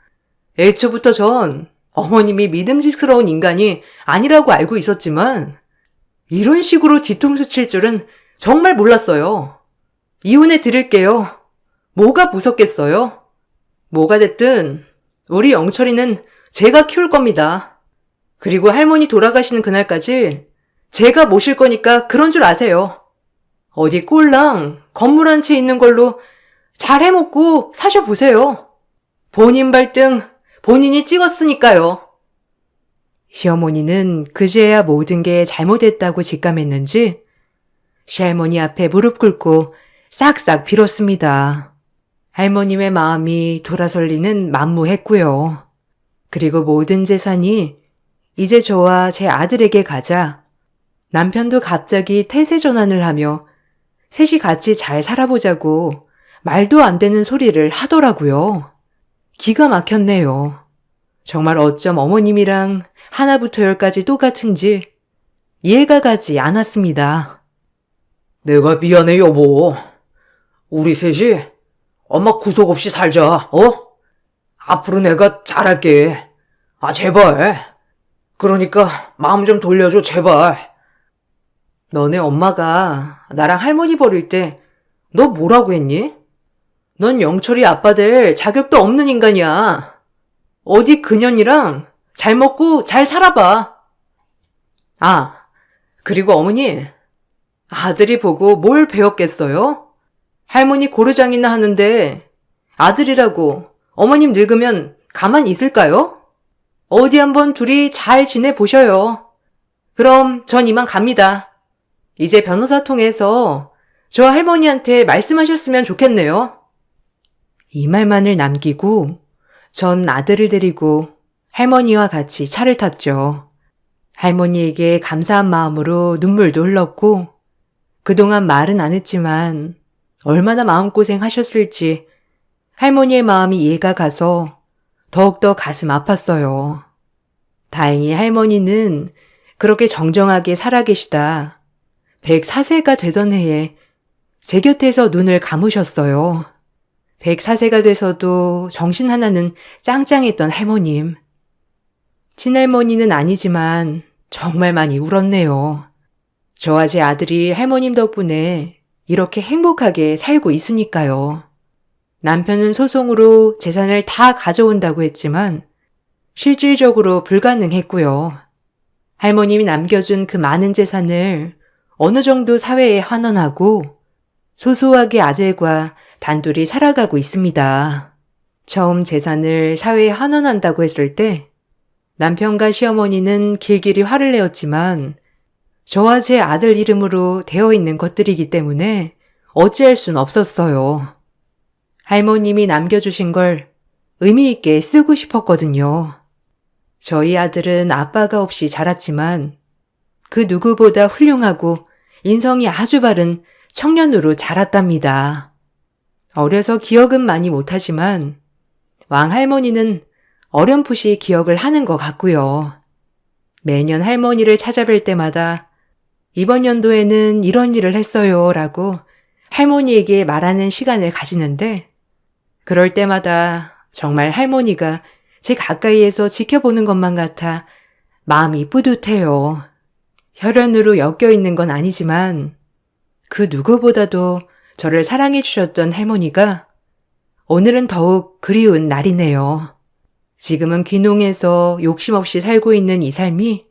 애초부터 전 어머님이 믿음직스러운 인간이 아니라고 알고 있었지만 이런 식으로 뒤통수 칠 줄은 정말 몰랐어요. 이혼해 드릴게요. 뭐가 무섭겠어요? 뭐가 됐든 우리 영철이는 제가 키울 겁니다. 그리고 할머니 돌아가시는 그날까지 제가 모실 거니까 그런 줄 아세요. 어디 꼴랑 건물 한 채 있는 걸로 잘 해먹고 사셔보세요. 본인 발등 본인이 찍었으니까요. 시어머니는 그제야 모든 게 잘못했다고 직감했는지 시할머니 앞에 무릎 꿇고 싹싹 빌었습니다. 할머님의 마음이 돌아설리는 만무했고요. 그리고 모든 재산이 이제 저와 제 아들에게 가자 남편도 갑자기 태세 전환을 하며 셋이 같이 잘 살아보자고 말도 안 되는 소리를 하더라고요. 기가 막혔네요. 정말 어쩜 어머님이랑 하나부터 열까지 똑같은지 이해가 가지 않았습니다. 내가 미안해 여보. 우리 셋이 엄마 구속 없이 살자. 앞으로 내가 잘할게. 제발. 그러니까 마음 좀 돌려줘 제발. 너네 엄마가 나랑 할머니 버릴 때 너 뭐라고 했니? 넌 영철이 아빠 될 자격도 없는 인간이야. 어디 그년이랑 잘 먹고 잘 살아봐. 그리고 어머니, 아들이 보고 뭘 배웠겠어요? 할머니 고르장이나 하는데 아들이라고 어머님 늙으면 가만히 있을까요? 어디 한번 둘이 잘 지내보셔요. 그럼 전 이만 갑니다. 이제 변호사 통해서 저 할머니한테 말씀하셨으면 좋겠네요. 이 말만을 남기고 전 아들을 데리고 할머니와 같이 차를 탔죠. 할머니에게 감사한 마음으로 눈물도 흘렀고 그동안 말은 안 했지만 얼마나 마음고생 하셨을지 할머니의 마음이 이해가 가서 더욱더 가슴 아팠어요. 다행히 할머니는 그렇게 정정하게 살아계시다 104세가 되던 해에 제 곁에서 눈을 감으셨어요. 104세가 돼서도 정신 하나는 짱짱했던 할머님. 친할머니는 아니지만 정말 많이 울었네요. 저와 제 아들이 할머님 덕분에 이렇게 행복하게 살고 있으니까요. 남편은 소송으로 재산을 다 가져온다고 했지만 실질적으로 불가능했고요. 할머님이 남겨준 그 많은 재산을 어느 정도 사회에 환원하고 소소하게 아들과 단둘이 살아가고 있습니다. 처음 재산을 사회에 환원한다고 했을 때 남편과 시어머니는 길길이 화를 내었지만 저와 제 아들 이름으로 되어 있는 것들이기 때문에 어찌할 순 없었어요. 할머님이 남겨주신 걸 의미 있게 쓰고 싶었거든요. 저희 아들은 아빠가 없이 자랐지만 그 누구보다 훌륭하고 인성이 아주 바른 청년으로 자랐답니다. 어려서 기억은 많이 못하지만 왕할머니는 어렴풋이 기억을 하는 것 같고요. 매년 할머니를 찾아뵐 때마다 이번 연도에는 이런 일을 했어요 라고 할머니에게 말하는 시간을 가지는데 그럴 때마다 정말 할머니가 제 가까이에서 지켜보는 것만 같아 마음이 뿌듯해요. 혈연으로 엮여 있는 건 아니지만 그 누구보다도 저를 사랑해 주셨던 할머니가 오늘은 더욱 그리운 날이네요. 지금은 귀농해서 욕심 없이 살고 있는 이 삶이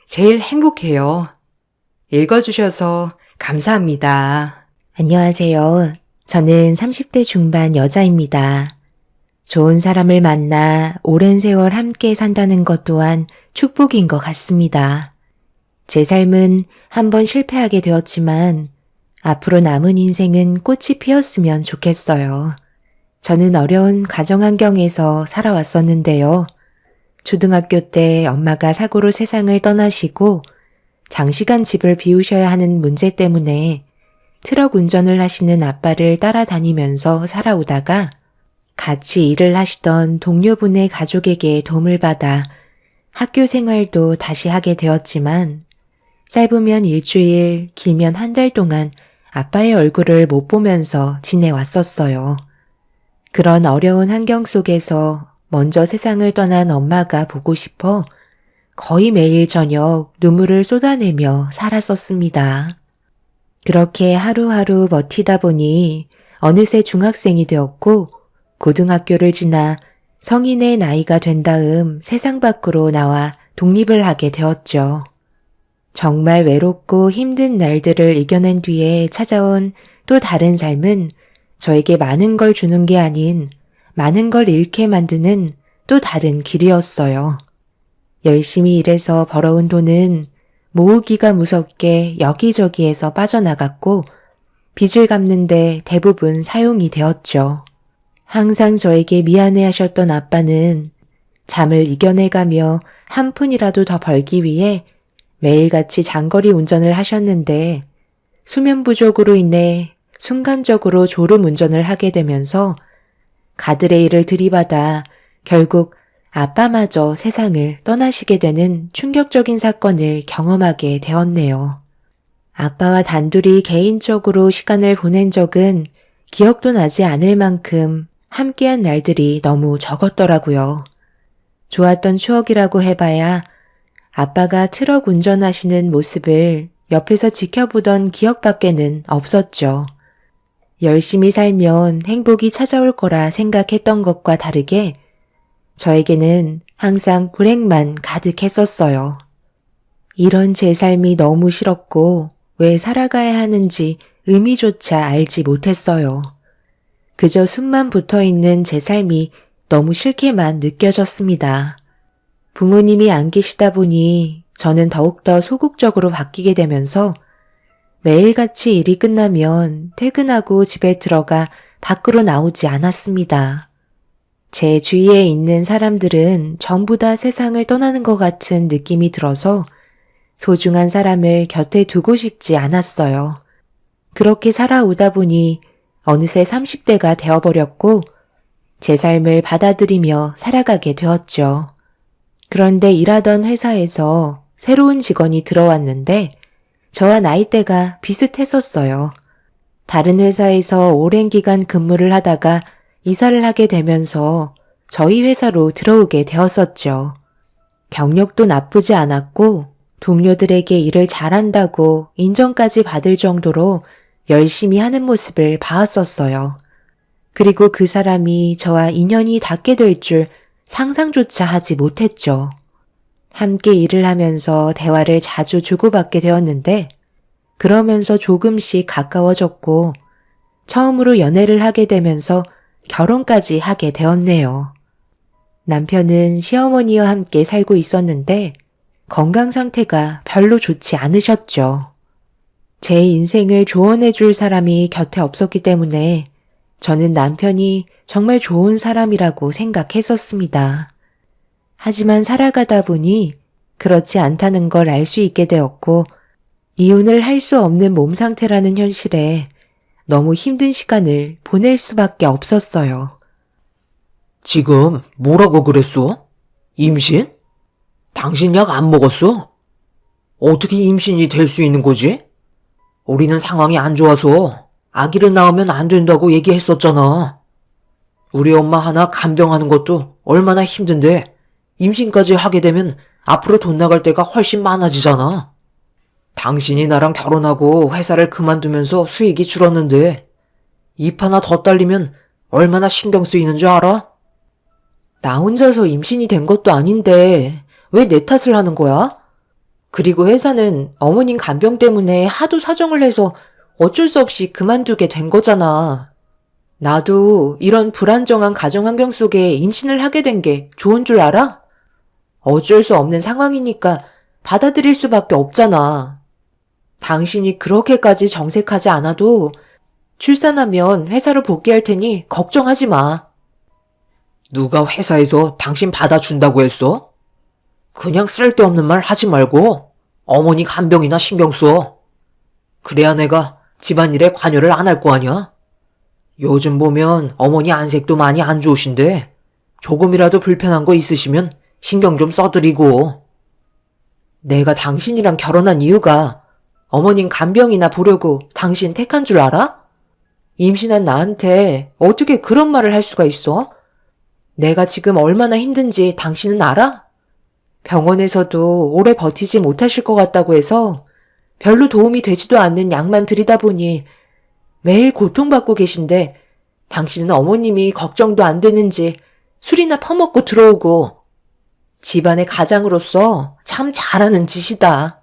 제일 행복해요. 읽어주셔서 감사합니다. 안녕하세요. 저는 30대 중반 여자입니다. 좋은 사람을 만나 오랜 세월 함께 산다는 것 또한 축복인 것 같습니다. 제 삶은 한번 실패하게 되었지만 앞으로 남은 인생은 꽃이 피었으면 좋겠어요. 저는 어려운 가정 환경에서 살아왔었는데요. 초등학교 때 엄마가 사고로 세상을 떠나시고 장시간 집을 비우셔야 하는 문제 때문에 트럭 운전을 하시는 아빠를 따라다니면서 살아오다가 같이 일을 하시던 동료분의 가족에게 도움을 받아 학교 생활도 다시 하게 되었지만 짧으면 일주일, 길면 한 달 동안 아빠의 얼굴을 못 보면서 지내왔었어요. 그런 어려운 환경 속에서 먼저 세상을 떠난 엄마가 보고 싶어 거의 매일 저녁 눈물을 쏟아내며 살았었습니다. 그렇게 하루하루 버티다 보니 어느새 중학생이 되었고 고등학교를 지나 성인의 나이가 된 다음 세상 밖으로 나와 독립을 하게 되었죠. 정말 외롭고 힘든 날들을 이겨낸 뒤에 찾아온 또 다른 삶은 저에게 많은 걸 주는 게 아닌 많은 걸 잃게 만드는 또 다른 길이었어요. 열심히 일해서 벌어온 돈은 모으기가 무섭게 여기저기에서 빠져나갔고 빚을 갚는데 대부분 사용이 되었죠. 항상 저에게 미안해하셨던 아빠는 잠을 이겨내가며 한 푼이라도 더 벌기 위해 매일같이 장거리 운전을 하셨는데 수면 부족으로 인해 순간적으로 졸음 운전을 하게 되면서 가들의 일을 들이받아 결국 아빠마저 세상을 떠나시게 되는 충격적인 사건을 경험하게 되었네요. 아빠와 단둘이 개인적으로 시간을 보낸 적은 기억도 나지 않을 만큼 함께한 날들이 너무 적었더라고요. 좋았던 추억이라고 해봐야 아빠가 트럭 운전하시는 모습을 옆에서 지켜보던 기억밖에는 없었죠. 열심히 살면 행복이 찾아올 거라 생각했던 것과 다르게 저에게는 항상 불행만 가득했었어요. 이런 제 삶이 너무 싫었고 왜 살아가야 하는지 의미조차 알지 못했어요. 그저 숨만 붙어있는 제 삶이 너무 싫게만 느껴졌습니다. 부모님이 안 계시다 보니 저는 더욱더 소극적으로 바뀌게 되면서 매일같이 일이 끝나면 퇴근하고 집에 들어가 밖으로 나오지 않았습니다. 제 주위에 있는 사람들은 전부 다 세상을 떠나는 것 같은 느낌이 들어서 소중한 사람을 곁에 두고 싶지 않았어요. 그렇게 살아오다 보니 어느새 30대가 되어버렸고 제 삶을 받아들이며 살아가게 되었죠. 그런데 일하던 회사에서 새로운 직원이 들어왔는데 저와 나이대가 비슷했었어요. 다른 회사에서 오랜 기간 근무를 하다가 이사를 하게 되면서 저희 회사로 들어오게 되었었죠. 경력도 나쁘지 않았고 동료들에게 일을 잘한다고 인정까지 받을 정도로 열심히 하는 모습을 봐왔었어요. 그리고 그 사람이 저와 인연이 닿게 될 줄 상상조차 하지 못했죠. 함께 일을 하면서 대화를 자주 주고받게 되었는데 그러면서 조금씩 가까워졌고 처음으로 연애를 하게 되면서 결혼까지 하게 되었네요. 남편은 시어머니와 함께 살고 있었는데 건강 상태가 별로 좋지 않으셨죠. 제 인생을 조언해 줄 사람이 곁에 없었기 때문에 저는 남편이 정말 좋은 사람이라고 생각했었습니다. 하지만 살아가다 보니 그렇지 않다는 걸 알 수 있게 되었고 이혼을 할 수 없는 몸 상태라는 현실에 너무 힘든 시간을 보낼 수밖에 없었어요. 지금 뭐라고 그랬어? 임신? 당신 약 안 먹었어? 어떻게 임신이 될 수 있는 거지? 우리는 상황이 안 좋아서 아기를 낳으면 안 된다고 얘기했었잖아. 우리 엄마 하나 간병하는 것도 얼마나 힘든데 임신까지 하게 되면 앞으로 돈 나갈 때가 훨씬 많아지잖아. 당신이 나랑 결혼하고 회사를 그만두면서 수익이 줄었는데 입 하나 더 딸리면 얼마나 신경 쓰이는 줄 알아? 나 혼자서 임신이 된 것도 아닌데 왜 내 탓을 하는 거야? 그리고 회사는 어머님 간병 때문에 하도 사정을 해서 어쩔 수 없이 그만두게 된 거잖아. 나도 이런 불안정한 가정 환경 속에 임신을 하게 된 게 좋은 줄 알아? 어쩔 수 없는 상황이니까 받아들일 수밖에 없잖아. 당신이 그렇게까지 정색하지 않아도 출산하면 회사로 복귀할 테니 걱정하지 마. 누가 회사에서 당신 받아준다고 했어? 그냥 쓸데없는 말 하지 말고 어머니 간병이나 신경 써. 그래야 내가 집안일에 관여를 안 할 거 아니야? 요즘 보면 어머니 안색도 많이 안 좋으신데 조금이라도 불편한 거 있으시면 신경 좀 써드리고. 내가 당신이랑 결혼한 이유가 어머님 간병이나 보려고 당신 택한 줄 알아? 임신한 나한테 어떻게 그런 말을 할 수가 있어? 내가 지금 얼마나 힘든지 당신은 알아? 병원에서도 오래 버티지 못하실 것 같다고 해서 별로 도움이 되지도 않는 약만 드리다 보니 매일 고통받고 계신데 당신은 어머님이 걱정도 안 되는지 술이나 퍼먹고 들어오고 집안의 가장으로서 참 잘하는 짓이다.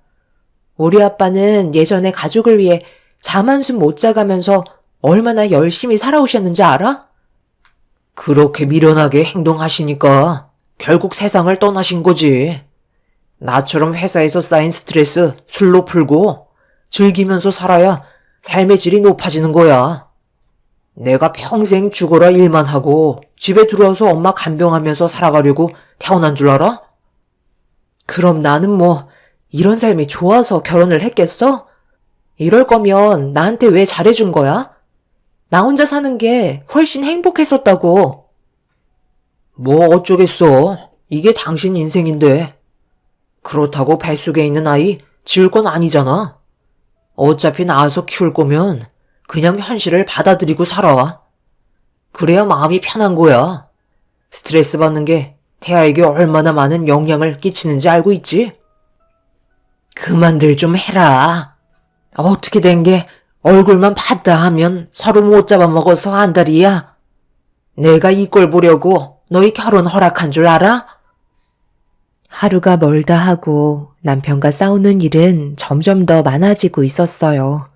우리 아빠는 예전에 가족을 위해 잠 한숨 못 자가면서 얼마나 열심히 살아오셨는지 알아? 그렇게 미련하게 행동하시니까 결국 세상을 떠나신 거지. 나처럼 회사에서 쌓인 스트레스 술로 풀고 즐기면서 살아야 삶의 질이 높아지는 거야. 내가 평생 죽어라 일만 하고 집에 들어와서 엄마 간병하면서 살아가려고 태어난 줄 알아? 그럼 나는 뭐 이런 삶이 좋아서 결혼을 했겠어? 이럴 거면 나한테 왜 잘해준 거야? 나 혼자 사는 게 훨씬 행복했었다고. 뭐 어쩌겠어. 이게 당신 인생인데. 그렇다고 뱃속에 있는 아이 지울 건 아니잖아. 어차피 낳아서 키울 거면 그냥 현실을 받아들이고 살아. 그래야 마음이 편한 거야. 스트레스 받는 게 태아에게 얼마나 많은 영향을 끼치는지 알고 있지? 그만들 좀 해라. 어떻게 된 게 얼굴만 봤다 하면 서로 못 잡아먹어서 안달이야. 내가 이 꼴 보려고 너희 결혼 허락한 줄 알아? 하루가 멀다 하고 남편과 싸우는 일은 점점 더 많아지고 있었어요.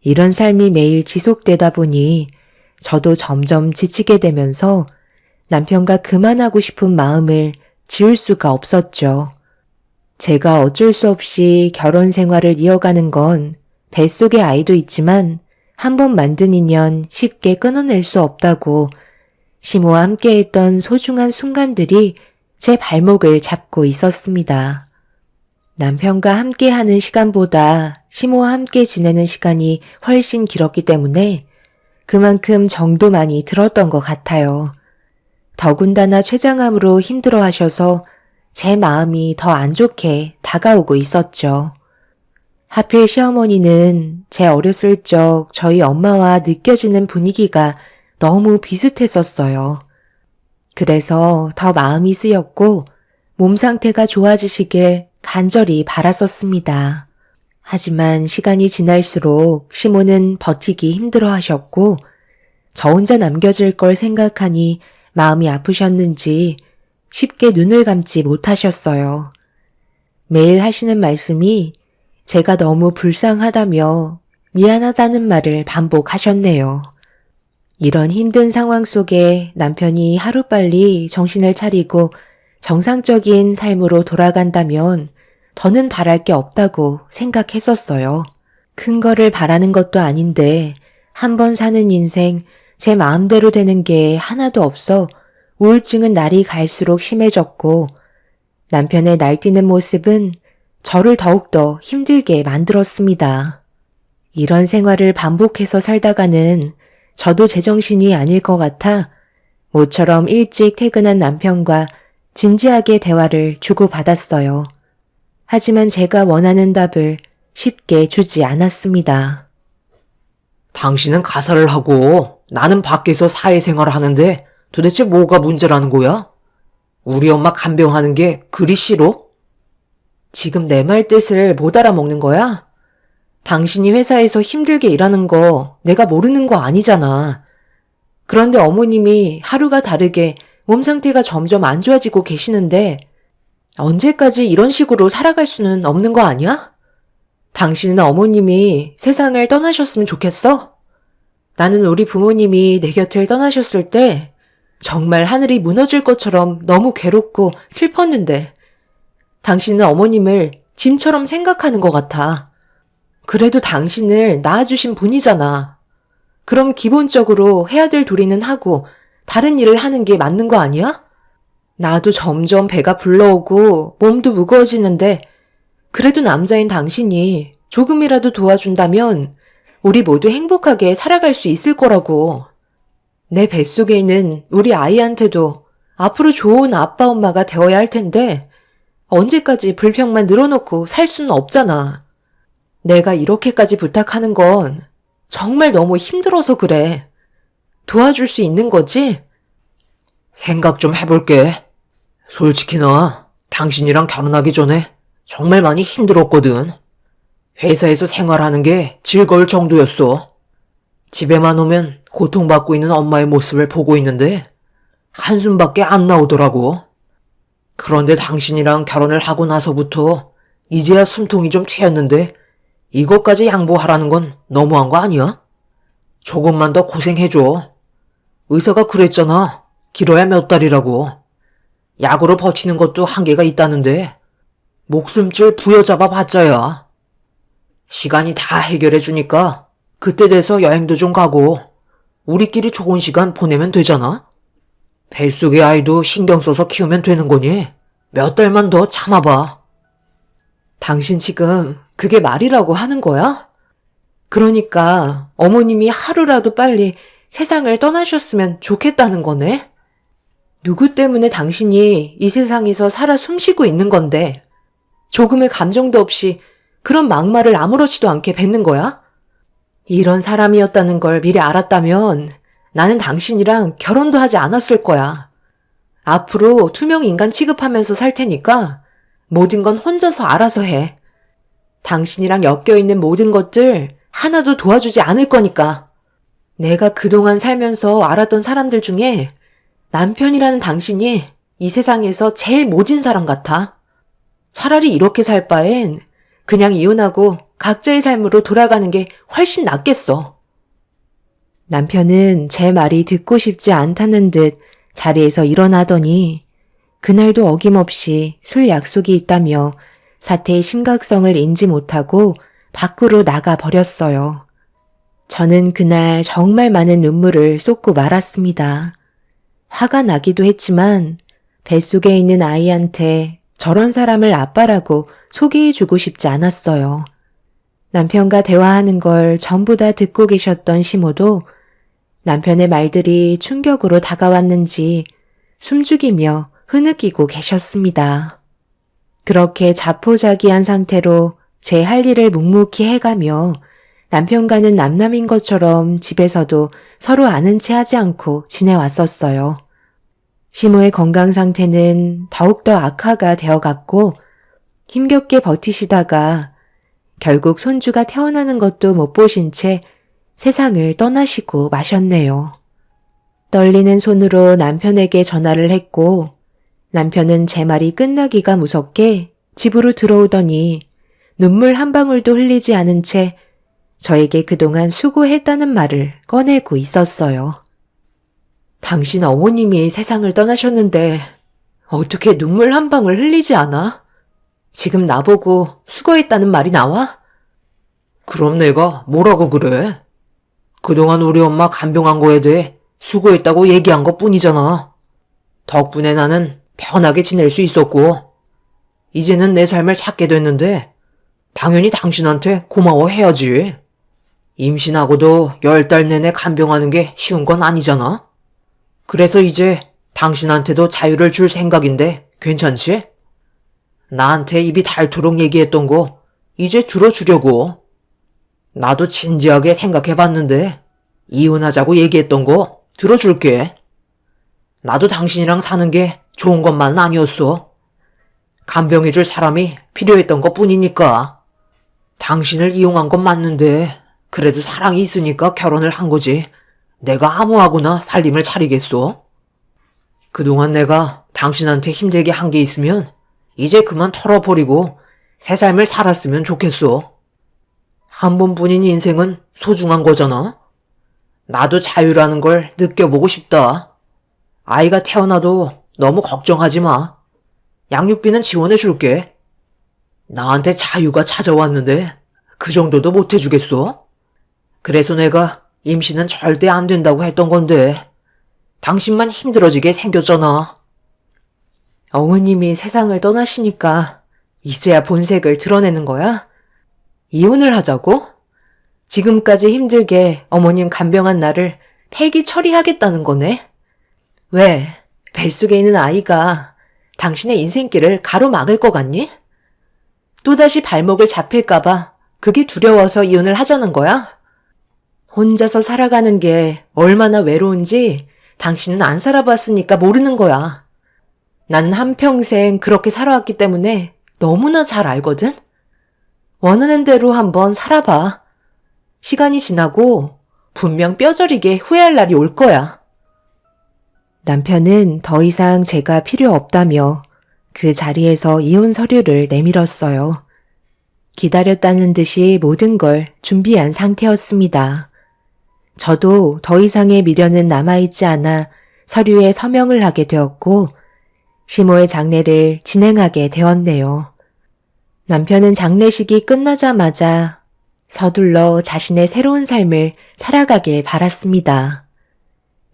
이런 삶이 매일 지속되다 보니 저도 점점 지치게 되면서 남편과 그만하고 싶은 마음을 지울 수가 없었죠. 제가 어쩔 수 없이 결혼 생활을 이어가는 건 뱃속에 아이도 있지만 한 번 만든 인연 쉽게 끊어낼 수 없다고 시모와 함께했던 소중한 순간들이 제 발목을 잡고 있었습니다. 남편과 함께하는 시간보다 시모와 함께 지내는 시간이 훨씬 길었기 때문에 그만큼 정도 많이 들었던 것 같아요. 더군다나 췌장암으로 힘들어하셔서 제 마음이 더 안 좋게 다가오고 있었죠. 하필 시어머니는 제 어렸을 적 저희 엄마와 느껴지는 분위기가 너무 비슷했었어요. 그래서 더 마음이 쓰였고 몸 상태가 좋아지시길 간절히 바랐었습니다. 하지만 시간이 지날수록 시모는 버티기 힘들어 하셨고 저 혼자 남겨질 걸 생각하니 마음이 아프셨는지 쉽게 눈을 감지 못하셨어요. 매일 하시는 말씀이 제가 너무 불쌍하다며 미안하다는 말을 반복하셨네요. 이런 힘든 상황 속에 남편이 하루빨리 정신을 차리고 정상적인 삶으로 돌아간다면 더는 바랄 게 없다고 생각했었어요. 큰 거를 바라는 것도 아닌데 한 번 사는 인생 제 마음대로 되는 게 하나도 없어 우울증은 날이 갈수록 심해졌고 남편의 날뛰는 모습은 저를 더욱더 힘들게 만들었습니다. 이런 생활을 반복해서 살다가는 저도 제정신이 아닐 것 같아 모처럼 일찍 퇴근한 남편과 진지하게 대화를 주고받았어요. 하지만 제가 원하는 답을 쉽게 주지 않았습니다. 당신은 가사를 하고 나는 밖에서 사회생활을 하는데 도대체 뭐가 문제라는 거야? 우리 엄마 간병하는 게 그리 싫어? 지금 내 말 뜻을 못 알아먹는 거야? 당신이 회사에서 힘들게 일하는 거 내가 모르는 거 아니잖아. 그런데 어머님이 하루가 다르게 몸 상태가 점점 안 좋아지고 계시는데 언제까지 이런 식으로 살아갈 수는 없는 거 아니야? 당신은 어머님이 세상을 떠나셨으면 좋겠어? 나는 우리 부모님이 내 곁을 떠나셨을 때 정말 하늘이 무너질 것처럼 너무 괴롭고 슬펐는데 당신은 어머님을 짐처럼 생각하는 것 같아. 그래도 당신을 낳아주신 분이잖아. 그럼 기본적으로 해야 될 도리는 하고 다른 일을 하는 게 맞는 거 아니야? 나도 점점 배가 불러오고 몸도 무거워지는데 그래도 남자인 당신이 조금이라도 도와준다면 우리 모두 행복하게 살아갈 수 있을 거라고. 내 뱃속에 있는 우리 아이한테도 앞으로 좋은 아빠 엄마가 되어야 할 텐데 언제까지 불평만 늘어놓고 살 수는 없잖아. 내가 이렇게까지 부탁하는 건 정말 너무 힘들어서 그래. 도와줄 수 있는 거지? 생각 좀 해볼게. 솔직히 나 당신이랑 결혼하기 전에 정말 많이 힘들었거든. 회사에서 생활하는 게 즐거울 정도였어. 집에만 오면 고통받고 있는 엄마의 모습을 보고 있는데 한숨밖에 안 나오더라고. 그런데 당신이랑 결혼을 하고 나서부터 이제야 숨통이 좀 트였는데 이것까지 양보하라는 건 너무한 거 아니야? 조금만 더 고생해줘. 의사가 그랬잖아. 길어야 몇 달이라고. 약으로 버티는 것도 한계가 있다는데 목숨줄 부여잡아 봤자야. 시간이 다 해결해 주니까 그때 돼서 여행도 좀 가고 우리끼리 좋은 시간 보내면 되잖아. 뱃속의 아이도 신경 써서 키우면 되는 거니 몇 달만 더 참아봐. 당신 지금 그게 말이라고 하는 거야? 그러니까 어머님이 하루라도 빨리 세상을 떠나셨으면 좋겠다는 거네? 누구 때문에 당신이 이 세상에서 살아 숨쉬고 있는 건데 조금의 감정도 없이 그런 막말을 아무렇지도 않게 뱉는 거야? 이런 사람이었다는 걸 미리 알았다면 나는 당신이랑 결혼도 하지 않았을 거야. 앞으로 투명 인간 취급하면서 살 테니까 모든 건 혼자서 알아서 해. 당신이랑 엮여있는 모든 것들 하나도 도와주지 않을 거니까. 내가 그동안 살면서 알았던 사람들 중에 남편이라는 당신이 이 세상에서 제일 모진 사람 같아. 차라리 이렇게 살 바엔 그냥 이혼하고 각자의 삶으로 돌아가는 게 훨씬 낫겠어. 남편은 제 말이 듣고 싶지 않다는 듯 자리에서 일어나더니 그날도 어김없이 술 약속이 있다며 사태의 심각성을 인지 못하고 밖으로 나가 버렸어요. 저는 그날 정말 많은 눈물을 쏟고 말았습니다. 화가 나기도 했지만 뱃속에 있는 아이한테 저런 사람을 아빠라고 소개해주고 싶지 않았어요. 남편과 대화하는 걸 전부 다 듣고 계셨던 시모도 남편의 말들이 충격으로 다가왔는지 숨죽이며 흐느끼고 계셨습니다. 그렇게 자포자기한 상태로 제 할 일을 묵묵히 해가며 남편과는 남남인 것처럼 집에서도 서로 아는 체 하지 않고 지내왔었어요. 시모의 건강 상태는 더욱더 악화가 되어갔고 힘겹게 버티시다가 결국 손주가 태어나는 것도 못 보신 채 세상을 떠나시고 마셨네요. 떨리는 손으로 남편에게 전화를 했고 남편은 제 말이 끝나기가 무섭게 집으로 들어오더니 눈물 한 방울도 흘리지 않은 채 저에게 그동안 수고했다는 말을 꺼내고 있었어요. 당신 어머님이 세상을 떠나셨는데 어떻게 눈물 한 방울 흘리지 않아? 지금 나보고 수고했다는 말이 나와? 그럼 내가 뭐라고 그래? 그동안 우리 엄마 간병한 거에 대해 수고했다고 얘기한 것 뿐이잖아. 덕분에 나는 편하게 지낼 수 있었고, 이제는 내 삶을 찾게 됐는데, 당연히 당신한테 고마워해야지. 임신하고도 10달 내내 간병하는 게 쉬운 건 아니잖아. 그래서 이제 당신한테도 자유를 줄 생각인데 괜찮지? 나한테 입이 닳도록 얘기했던 거 이제 들어주려고. 나도 진지하게 생각해봤는데 이혼하자고 얘기했던 거 들어줄게. 나도 당신이랑 사는 게 좋은 것만은 아니었어. 간병해줄 사람이 필요했던 것 뿐이니까. 당신을 이용한 건 맞는데 그래도 사랑이 있으니까 결혼을 한 거지. 내가 아무하고나 살림을 차리겠어? 그동안 내가 당신한테 힘들게 한 게 있으면 이제 그만 털어버리고 새 삶을 살았으면 좋겠어. 한 번뿐인 인생은 소중한 거잖아. 나도 자유라는 걸 느껴보고 싶다. 아이가 태어나도 너무 걱정하지 마. 양육비는 지원해 줄게. 나한테 자유가 찾아왔는데 그 정도도 못 해주겠어? 그래서 내가 임신은 절대 안 된다고 했던 건데 당신만 힘들어지게 생겼잖아. 어머님이 세상을 떠나시니까 이제야 본색을 드러내는 거야? 이혼을 하자고? 지금까지 힘들게 어머님 간병한 나를 폐기 처리하겠다는 거네? 왜? 뱃속에 있는 아이가 당신의 인생길을 가로막을 것 같니? 또다시 발목을 잡힐까봐 그게 두려워서 이혼을 하자는 거야? 혼자서 살아가는 게 얼마나 외로운지 당신은 안 살아봤으니까 모르는 거야. 나는 한평생 그렇게 살아왔기 때문에 너무나 잘 알거든? 원하는 대로 한번 살아봐. 시간이 지나고 분명 뼈저리게 후회할 날이 올 거야. 남편은 더 이상 제가 필요 없다며 그 자리에서 이혼 서류를 내밀었어요. 기다렸다는 듯이 모든 걸 준비한 상태였습니다. 저도 더 이상의 미련은 남아있지 않아 서류에 서명을 하게 되었고 시모의 장례를 진행하게 되었네요. 남편은 장례식이 끝나자마자 서둘러 자신의 새로운 삶을 살아가길 바랐습니다.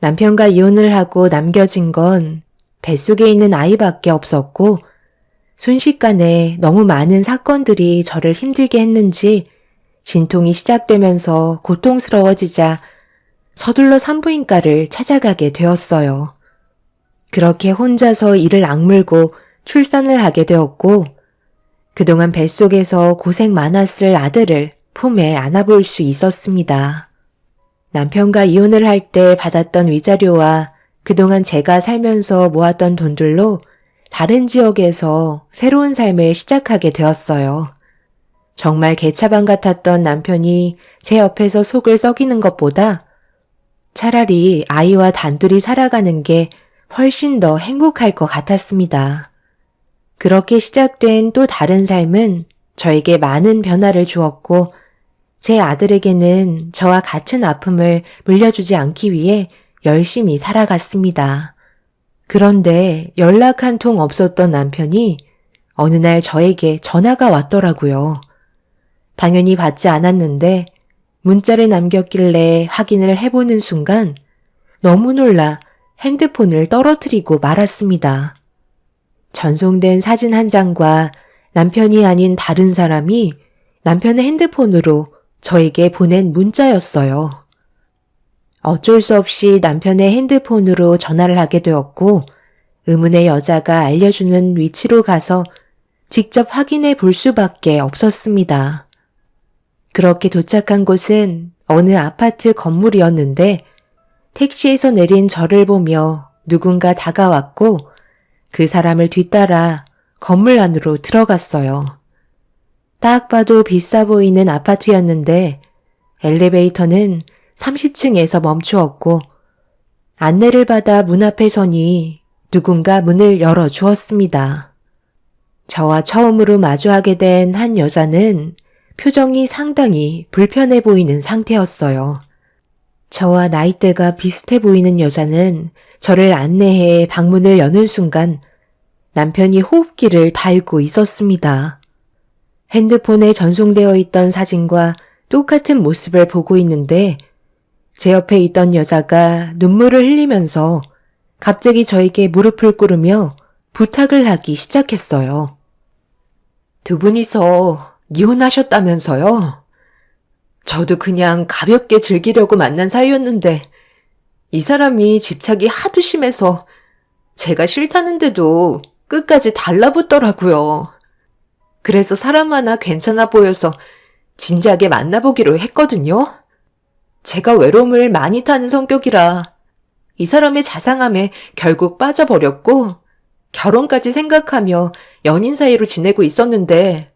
남편과 이혼을 하고 남겨진 건 뱃속에 있는 아이밖에 없었고 순식간에 너무 많은 사건들이 저를 힘들게 했는지 진통이 시작되면서 고통스러워지자 서둘러 산부인과를 찾아가게 되었어요. 그렇게 혼자서 이를 악물고 출산을 하게 되었고 그동안 뱃속에서 고생 많았을 아들을 품에 안아볼 수 있었습니다. 남편과 이혼을 할 때 받았던 위자료와 그동안 제가 살면서 모았던 돈들로 다른 지역에서 새로운 삶을 시작하게 되었어요. 정말 개차반 같았던 남편이 제 옆에서 속을 썩이는 것보다 차라리 아이와 단둘이 살아가는 게 훨씬 더 행복할 것 같았습니다. 그렇게 시작된 또 다른 삶은 저에게 많은 변화를 주었고 제 아들에게는 저와 같은 아픔을 물려주지 않기 위해 열심히 살아갔습니다. 그런데 연락 한 통 없었던 남편이 어느 날 저에게 전화가 왔더라고요. 당연히 받지 않았는데 문자를 남겼길래 확인을 해보는 순간 너무 놀라 핸드폰을 떨어뜨리고 말았습니다. 전송된 사진 한 장과 남편이 아닌 다른 사람이 남편의 핸드폰으로 저에게 보낸 문자였어요. 어쩔 수 없이 남편의 핸드폰으로 전화를 하게 되었고 의문의 여자가 알려주는 위치로 가서 직접 확인해 볼 수밖에 없었습니다. 그렇게 도착한 곳은 어느 아파트 건물이었는데 택시에서 내린 저를 보며 누군가 다가왔고 그 사람을 뒤따라 건물 안으로 들어갔어요. 딱 봐도 비싸 보이는 아파트였는데 엘리베이터는 30층에서 멈추었고 안내를 받아 문 앞에 서니 누군가 문을 열어주었습니다. 저와 처음으로 마주하게 된 한 여자는 표정이 상당히 불편해 보이는 상태였어요. 저와 나이대가 비슷해 보이는 여자는 저를 안내해 방문을 여는 순간 남편이 호흡기를 달고 있었습니다. 핸드폰에 전송되어 있던 사진과 똑같은 모습을 보고 있는데 제 옆에 있던 여자가 눈물을 흘리면서 갑자기 저에게 무릎을 꿇으며 부탁을 하기 시작했어요. 두 분이서 이혼하셨다면서요? 저도 그냥 가볍게 즐기려고 만난 사이였는데 이 사람이 집착이 하도 심해서 제가 싫다는데도 끝까지 달라붙더라고요. 그래서 사람 하나 괜찮아 보여서 진지하게 만나보기로 했거든요. 제가 외로움을 많이 타는 성격이라 이 사람의 자상함에 결국 빠져버렸고 결혼까지 생각하며 연인 사이로 지내고 있었는데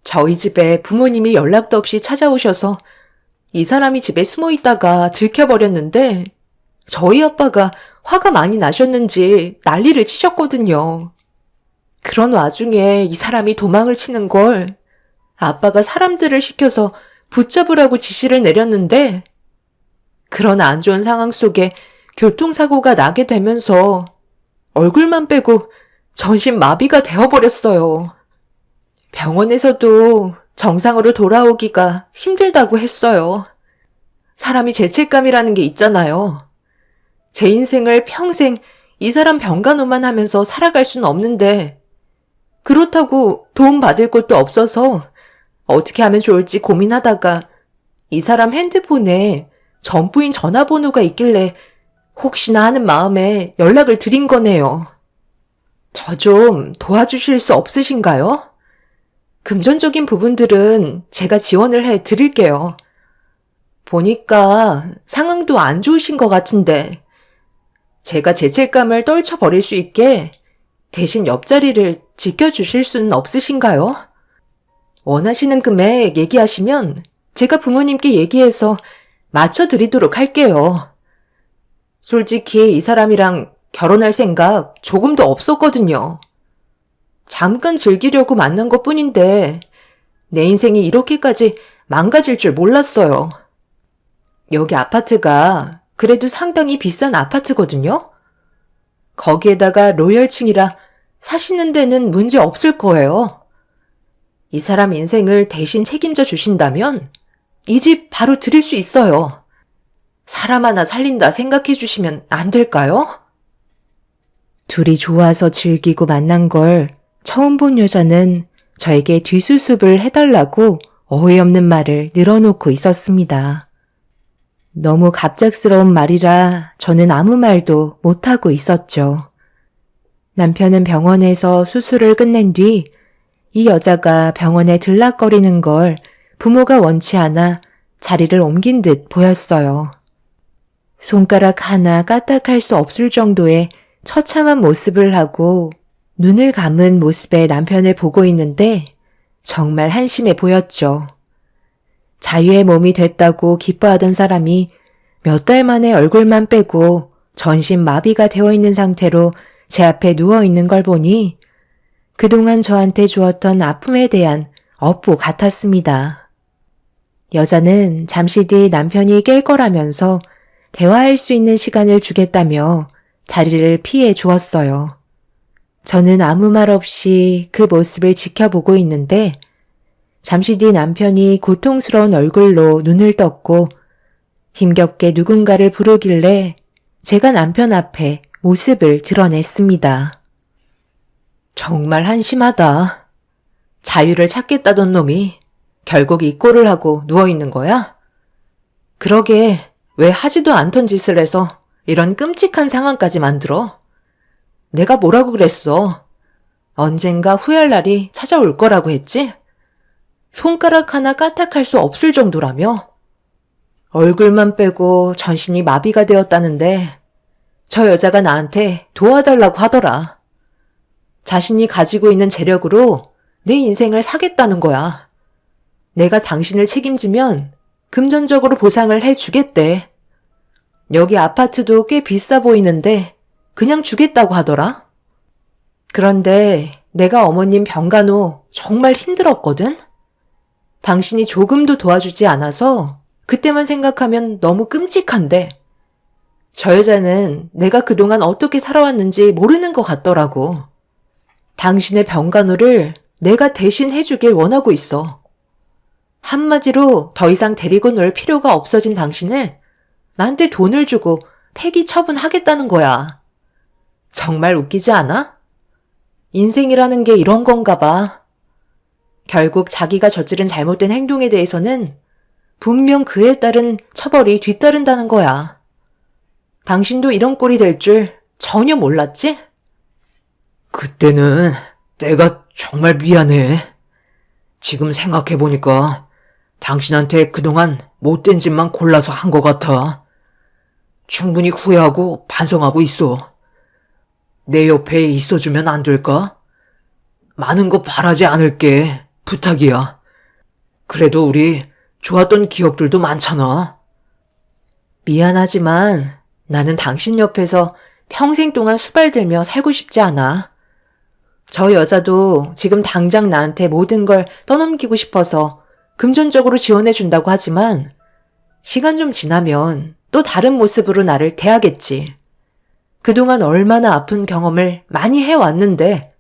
저희 집에 부모님이 연락도 없이 찾아오셔서 이 사람이 집에 숨어 있다가 들켜버렸는데 저희 아빠가 화가 많이 나셨는지 난리를 치셨거든요. 그런 와중에 이 사람이 도망을 치는 걸 아빠가 사람들을 시켜서 붙잡으라고 지시를 내렸는데 그런 안 좋은 상황 속에 교통사고가 나게 되면서 얼굴만 빼고 전신 마비가 되어버렸어요. 병원에서도 정상으로 돌아오기가 힘들다고 했어요. 사람이 죄책감이라는 게 있잖아요. 제 인생을 평생 이 사람 병간호만 하면서 살아갈 수는 없는데 그렇다고 도움받을 곳도 없어서 어떻게 하면 좋을지 고민하다가 이 사람 핸드폰에 전부인 전화번호가 있길래 혹시나 하는 마음에 연락을 드린 거네요. 저 좀 도와주실 수 없으신가요? 금전적인 부분들은 제가 지원을 해 드릴게요. 보니까 상황도 안 좋으신 것 같은데 제가 죄책감을 떨쳐버릴 수 있게 대신 옆자리를 지켜주실 수는 없으신가요? 원하시는 금액 얘기하시면 제가 부모님께 얘기해서 맞춰드리도록 할게요. 솔직히 이 사람이랑 결혼할 생각 조금도 없었거든요. 잠깐 즐기려고 만난 것 뿐인데 내 인생이 이렇게까지 망가질 줄 몰랐어요. 여기 아파트가 그래도 상당히 비싼 아파트거든요. 거기에다가 로열층이라 사시는 데는 문제 없을 거예요. 이 사람 인생을 대신 책임져 주신다면 이 집 바로 드릴 수 있어요. 사람 하나 살린다 생각해 주시면 안 될까요? 둘이 좋아서 즐기고 만난 걸 처음 본 여자는 저에게 뒤수습을 해달라고 어이없는 말을 늘어놓고 있었습니다. 너무 갑작스러운 말이라 저는 아무 말도 못하고 있었죠. 남편은 병원에서 수술을 끝낸 뒤 이 여자가 병원에 들락거리는 걸 부모가 원치 않아 자리를 옮긴 듯 보였어요. 손가락 하나 까딱할 수 없을 정도의 처참한 모습을 하고 눈을 감은 모습의 남편을 보고 있는데 정말 한심해 보였죠. 자유의 몸이 됐다고 기뻐하던 사람이 몇 달 만에 얼굴만 빼고 전신 마비가 되어 있는 상태로 제 앞에 누워 있는 걸 보니 그동안 저한테 주었던 아픔에 대한 업보 같았습니다. 여자는 잠시 뒤 남편이 깰 거라면서 대화할 수 있는 시간을 주겠다며 자리를 피해 주었어요. 저는 아무 말 없이 그 모습을 지켜보고 있는데 잠시 뒤 남편이 고통스러운 얼굴로 눈을 떴고 힘겹게 누군가를 부르길래 제가 남편 앞에 모습을 드러냈습니다. 정말 한심하다. 자유를 찾겠다던 놈이 결국 이 꼴을 하고 누워있는 거야? 그러게 왜 하지도 않던 짓을 해서 이런 끔찍한 상황까지 만들어? 내가 뭐라고 그랬어? 언젠가 후회할 날이 찾아올 거라고 했지? 손가락 하나 까딱할 수 없을 정도라며? 얼굴만 빼고 전신이 마비가 되었다는데 저 여자가 나한테 도와달라고 하더라. 자신이 가지고 있는 재력으로 내 인생을 사겠다는 거야. 내가 당신을 책임지면 금전적으로 보상을 해주겠대. 여기 아파트도 꽤 비싸 보이는데 그냥 주겠다고 하더라. 그런데 내가 어머님 병간호 정말 힘들었거든? 당신이 조금도 도와주지 않아서 그때만 생각하면 너무 끔찍한데 저 여자는 내가 그동안 어떻게 살아왔는지 모르는 것 같더라고. 당신의 병간호를 내가 대신 해주길 원하고 있어. 한마디로 더 이상 데리고 놀 필요가 없어진 당신을 나한테 돈을 주고 폐기 처분하겠다는 거야. 정말 웃기지 않아? 인생이라는 게 이런 건가 봐. 결국 자기가 저지른 잘못된 행동에 대해서는 분명 그에 따른 처벌이 뒤따른다는 거야. 당신도 이런 꼴이 될 줄 전혀 몰랐지? 그때는 내가 정말 미안해. 지금 생각해보니까 당신한테 그동안 못된 짓만 골라서 한 것 같아. 충분히 후회하고 반성하고 있어. 내 옆에 있어주면 안 될까? 많은 거 바라지 않을게. 부탁이야. 그래도 우리 좋았던 기억들도 많잖아. 미안하지만 나는 당신 옆에서 평생 동안 수발들며 살고 싶지 않아. 저 여자도 지금 당장 나한테 모든 걸 떠넘기고 싶어서 금전적으로 지원해준다고 하지만 시간 좀 지나면 또 다른 모습으로 나를 대하겠지. 그동안 얼마나 아픈 경험을 많이 해왔는데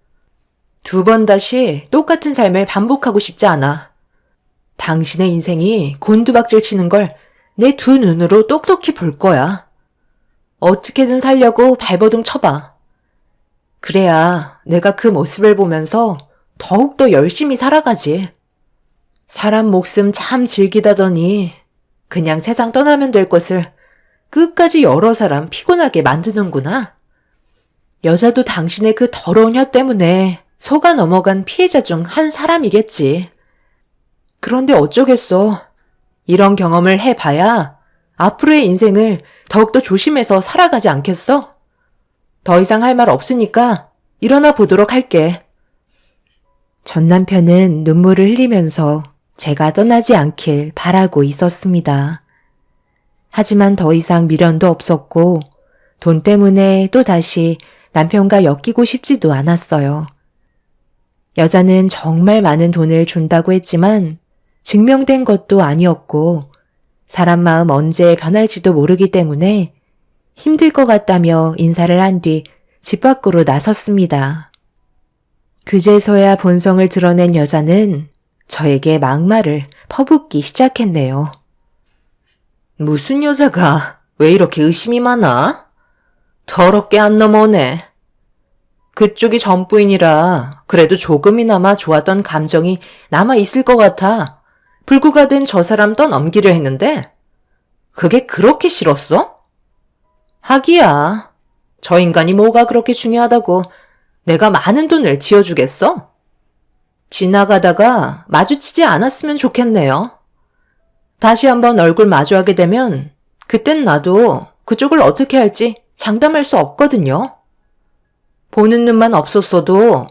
두 번 다시 똑같은 삶을 반복하고 싶지 않아. 당신의 인생이 곤두박질 치는 걸 내 두 눈으로 똑똑히 볼 거야. 어떻게든 살려고 발버둥 쳐봐. 그래야 내가 그 모습을 보면서 더욱더 열심히 살아가지. 사람 목숨 참 즐기다더니 그냥 세상 떠나면 될 것을 끝까지 여러 사람 피곤하게 만드는구나. 여자도 당신의 그 더러운 혀 때문에 속아 넘어간 피해자 중 한 사람이겠지. 그런데 어쩌겠어. 이런 경험을 해봐야 앞으로의 인생을 더욱더 조심해서 살아가지 않겠어? 더 이상 할 말 없으니까 일어나 보도록 할게. 전 남편은 눈물을 흘리면서 제가 떠나지 않길 바라고 있었습니다. 하지만 더 이상 미련도 없었고 돈 때문에 또다시 남편과 엮이고 싶지도 않았어요. 여자는 정말 많은 돈을 준다고 했지만 증명된 것도 아니었고 사람 마음 언제 변할지도 모르기 때문에 힘들 것 같다며 인사를 한 뒤 집 밖으로 나섰습니다. 그제서야 본성을 드러낸 여자는 저에게 막말을 퍼붓기 시작했네요. 무슨 여자가 왜 이렇게 의심이 많아? 더럽게 안 넘어오네. 그쪽이 전부인이라 그래도 조금이나마 좋았던 감정이 남아있을 것 같아 불구가 된 저 사람 떠넘기려 했는데 그게 그렇게 싫었어? 하기야. 저 인간이 뭐가 그렇게 중요하다고 내가 많은 돈을 지어주겠어? 지나가다가 마주치지 않았으면 좋겠네요. 다시 한번 얼굴 마주하게 되면 그땐 나도 그쪽을 어떻게 할지 장담할 수 없거든요. 보는 눈만 없었어도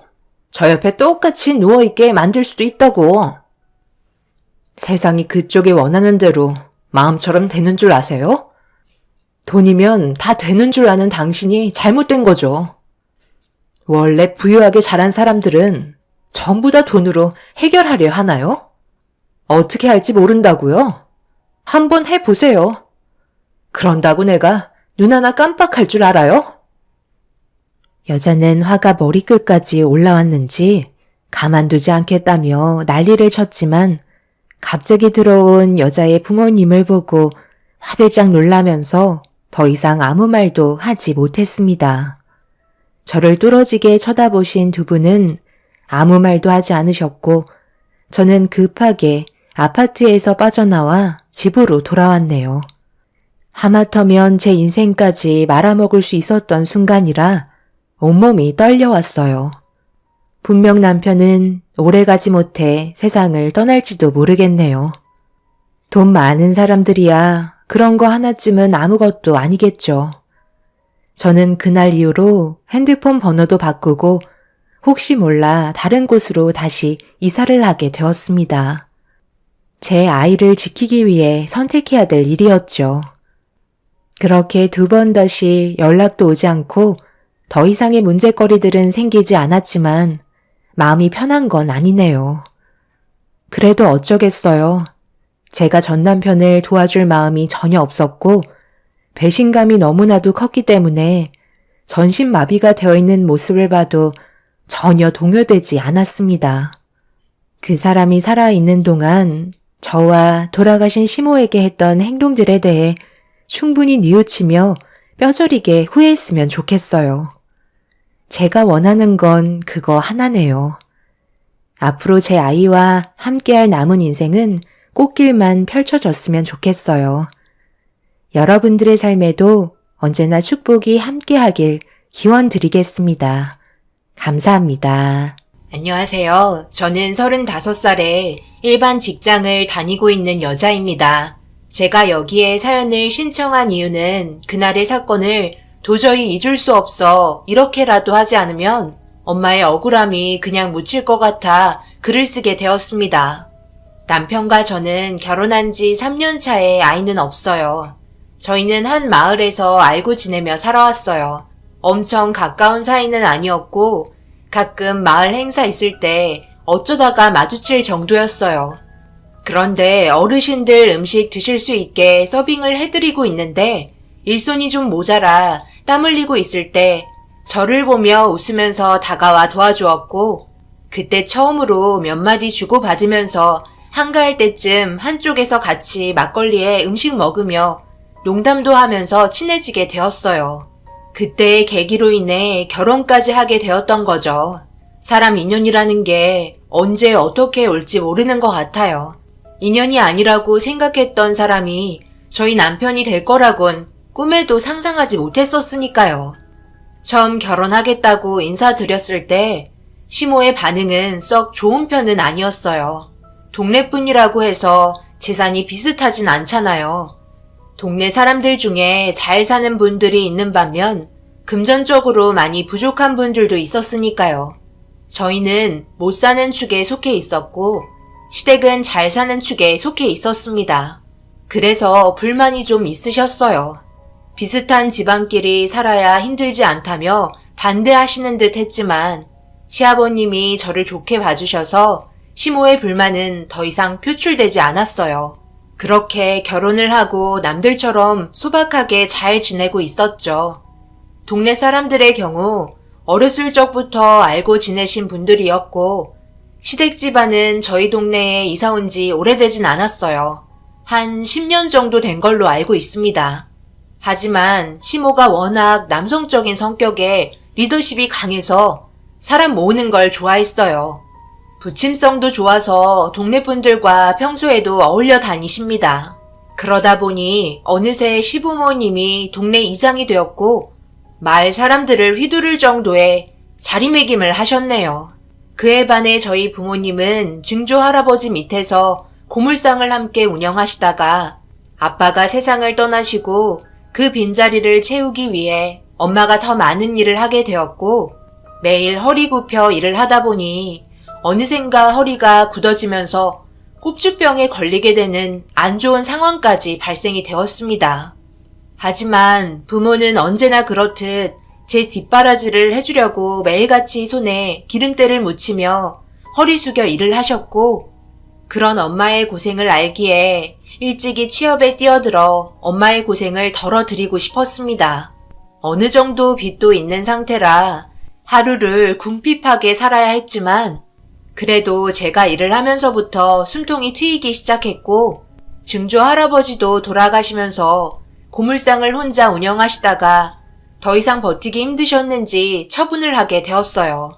저 옆에 똑같이 누워있게 만들 수도 있다고. 세상이 그쪽이 원하는 대로 마음처럼 되는 줄 아세요? 돈이면 다 되는 줄 아는 당신이 잘못된 거죠. 원래 부유하게 자란 사람들은 전부 다 돈으로 해결하려 하나요? 어떻게 할지 모른다고요? 한번 해보세요. 그런다고 내가 눈 하나 깜빡할 줄 알아요? 여자는 화가 머리끝까지 올라왔는지 가만두지 않겠다며 난리를 쳤지만 갑자기 들어온 여자의 부모님을 보고 화들짝 놀라면서 더 이상 아무 말도 하지 못했습니다. 저를 뚫어지게 쳐다보신 두 분은 아무 말도 하지 않으셨고 저는 급하게 아파트에서 빠져나와 집으로 돌아왔네요. 하마터면 제 인생까지 말아먹을 수 있었던 순간이라 온몸이 떨려왔어요. 분명 남편은 오래가지 못해 세상을 떠날지도 모르겠네요. 돈 많은 사람들이야 그런 거 하나쯤은 아무것도 아니겠죠. 저는 그날 이후로 핸드폰 번호도 바꾸고 혹시 몰라 다른 곳으로 다시 이사를 하게 되었습니다. 제 아이를 지키기 위해 선택해야 될 일이었죠. 그렇게 두 번 다시 연락도 오지 않고 더 이상의 문제거리들은 생기지 않았지만 마음이 편한 건 아니네요. 그래도 어쩌겠어요. 제가 전 남편을 도와줄 마음이 전혀 없었고 배신감이 너무나도 컸기 때문에 전신마비가 되어 있는 모습을 봐도 전혀 동요되지 않았습니다. 그 사람이 살아있는 동안 저와 돌아가신 시모에게 했던 행동들에 대해 충분히 뉘우치며 뼈저리게 후회했으면 좋겠어요. 제가 원하는 건 그거 하나네요. 앞으로 제 아이와 함께할 남은 인생은 꽃길만 펼쳐졌으면 좋겠어요. 여러분들의 삶에도 언제나 축복이 함께하길 기원드리겠습니다. 감사합니다. 안녕하세요. 저는 35살에 일반 직장을 다니고 있는 여자입니다. 제가 여기에 사연을 신청한 이유는 그날의 사건을 도저히 잊을 수 없어 이렇게라도 하지 않으면 엄마의 억울함이 그냥 묻힐 것 같아 글을 쓰게 되었습니다. 남편과 저는 결혼한 지 3년 차에 아이는 없어요. 저희는 한 마을에서 알고 지내며 살아왔어요. 엄청 가까운 사이는 아니었고 가끔 마을 행사 있을 때 어쩌다가 마주칠 정도였어요. 그런데 어르신들 음식 드실 수 있게 서빙을 해드리고 있는데 일손이 좀 모자라 땀 흘리고 있을 때 저를 보며 웃으면서 다가와 도와주었고 그때 처음으로 몇 마디 주고받으면서 한가할 때쯤 한쪽에서 같이 막걸리에 음식 먹으며 농담도 하면서 친해지게 되었어요. 그때의 계기로 인해 결혼까지 하게 되었던 거죠. 사람 인연이라는 게 언제 어떻게 올지 모르는 것 같아요. 인연이 아니라고 생각했던 사람이 저희 남편이 될 거라곤 꿈에도 상상하지 못했었으니까요. 처음 결혼하겠다고 인사드렸을 때 시모의 반응은 썩 좋은 편은 아니었어요. 동네뿐이라고 해서 재산이 비슷하진 않잖아요. 동네 사람들 중에 잘 사는 분들이 있는 반면 금전적으로 많이 부족한 분들도 있었으니까요. 저희는 못 사는 축에 속해 있었고 시댁은 잘 사는 축에 속해 있었습니다. 그래서 불만이 좀 있으셨어요. 비슷한 집안끼리 살아야 힘들지 않다며 반대하시는 듯 했지만 시아버님이 저를 좋게 봐주셔서 시모의 불만은 더 이상 표출되지 않았어요. 그렇게 결혼을 하고 남들처럼 소박하게 잘 지내고 있었죠. 동네 사람들의 경우 어렸을 적부터 알고 지내신 분들이었고 시댁 집안은 저희 동네에 이사 온 지 오래되진 않았어요. 한 10년 정도 된 걸로 알고 있습니다. 하지만 시모가 워낙 남성적인 성격에 리더십이 강해서 사람 모으는 걸 좋아했어요. 부침성도 좋아서 동네 분들과 평소에도 어울려 다니십니다. 그러다 보니 어느새 시부모님이 동네 이장이 되었고 마을 사람들을 휘두를 정도의 자리매김을 하셨네요. 그에 반해 저희 부모님은 증조 할아버지 밑에서 고물상을 함께 운영하시다가 아빠가 세상을 떠나시고 그 빈자리를 채우기 위해 엄마가 더 많은 일을 하게 되었고 매일 허리 굽혀 일을 하다 보니 어느샌가 허리가 굳어지면서 꼽주병에 걸리게 되는 안 좋은 상황까지 발생이 되었습니다. 하지만 부모는 언제나 그렇듯 제 뒷바라지를 해주려고 매일같이 손에 기름때를 묻히며 허리 숙여 일을 하셨고 그런 엄마의 고생을 알기에 일찍이 취업에 뛰어들어 엄마의 고생을 덜어드리고 싶었습니다. 어느 정도 빚도 있는 상태라 하루를 궁핍하게 살아야 했지만 그래도 제가 일을 하면서부터 숨통이 트이기 시작했고 증조 할아버지도 돌아가시면서 고물상을 혼자 운영하시다가 더 이상 버티기 힘드셨는지 처분을 하게 되었어요.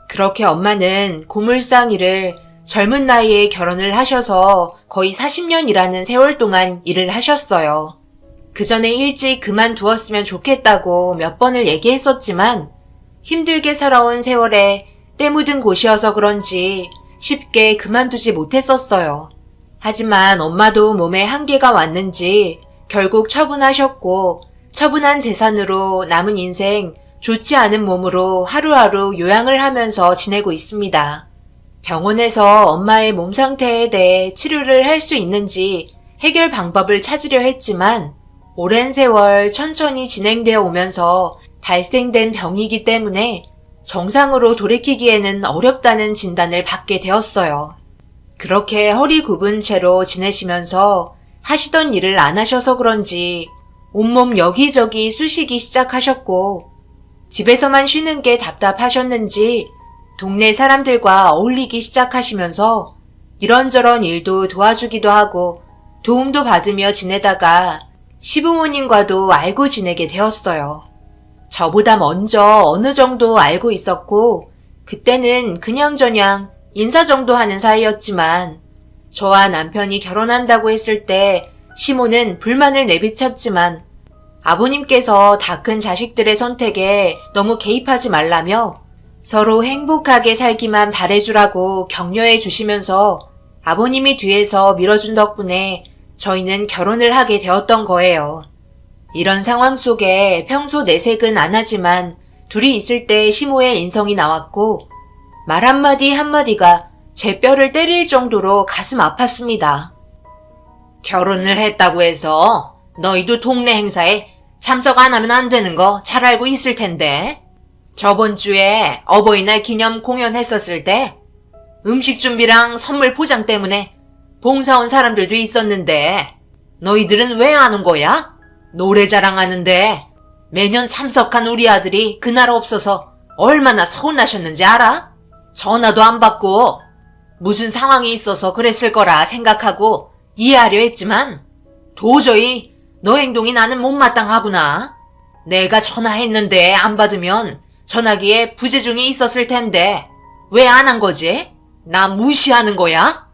그렇게 엄마는 고물상 일을 젊은 나이에 결혼을 하셔서 거의 40년이라는 세월 동안 일을 하셨어요. 그 전에 일찍 그만두었으면 좋겠다고 몇 번을 얘기했었지만 힘들게 살아온 세월에 때 묻은 곳이어서 그런지 쉽게 그만두지 못했었어요. 하지만 엄마도 몸에 한계가 왔는지 결국 처분하셨고 처분한 재산으로 남은 인생 좋지 않은 몸으로 하루하루 요양을 하면서 지내고 있습니다. 병원에서 엄마의 몸 상태에 대해 치료를 할 수 있는지 해결 방법을 찾으려 했지만 오랜 세월 천천히 진행되어 오면서 발생된 병이기 때문에 정상으로 돌이키기에는 어렵다는 진단을 받게 되었어요. 그렇게 허리 굽은 채로 지내시면서 하시던 일을 안 하셔서 그런지 온몸 여기저기 쑤시기 시작하셨고 집에서만 쉬는 게 답답하셨는지 동네 사람들과 어울리기 시작하시면서 이런저런 일도 도와주기도 하고 도움도 받으며 지내다가 시부모님과도 알고 지내게 되었어요. 저보다 먼저 어느 정도 알고 있었고 그때는 그냥저냥 인사 정도 하는 사이였지만 저와 남편이 결혼한다고 했을 때 시모는 불만을 내비쳤지만 아버님께서 다 큰 자식들의 선택에 너무 개입하지 말라며 서로 행복하게 살기만 바래주라고 격려해 주시면서 아버님이 뒤에서 밀어준 덕분에 저희는 결혼을 하게 되었던 거예요. 이런 상황 속에 평소 내색은 안 하지만 둘이 있을 때 시모의 인성이 나왔고 말 한마디 한마디가 제 뼈를 때릴 정도로 가슴 아팠습니다. 결혼을 했다고 해서 너희도 동네 행사에 참석 안 하면 안 되는 거 잘 알고 있을 텐데. 저번 주에 어버이날 기념 공연했었을 때 음식 준비랑 선물 포장 때문에 봉사 온 사람들도 있었는데 너희들은 왜 안 온 거야? 노래 자랑하는데 매년 참석한 우리 아들이 그날 없어서 얼마나 서운하셨는지 알아? 전화도 안 받고 무슨 상황이 있어서 그랬을 거라 생각하고 이해하려 했지만 도저히 너 행동이 나는 못마땅하구나. 내가 전화했는데 안 받으면 전화기에 부재중이 있었을 텐데 왜 안 한 거지? 나 무시하는 거야?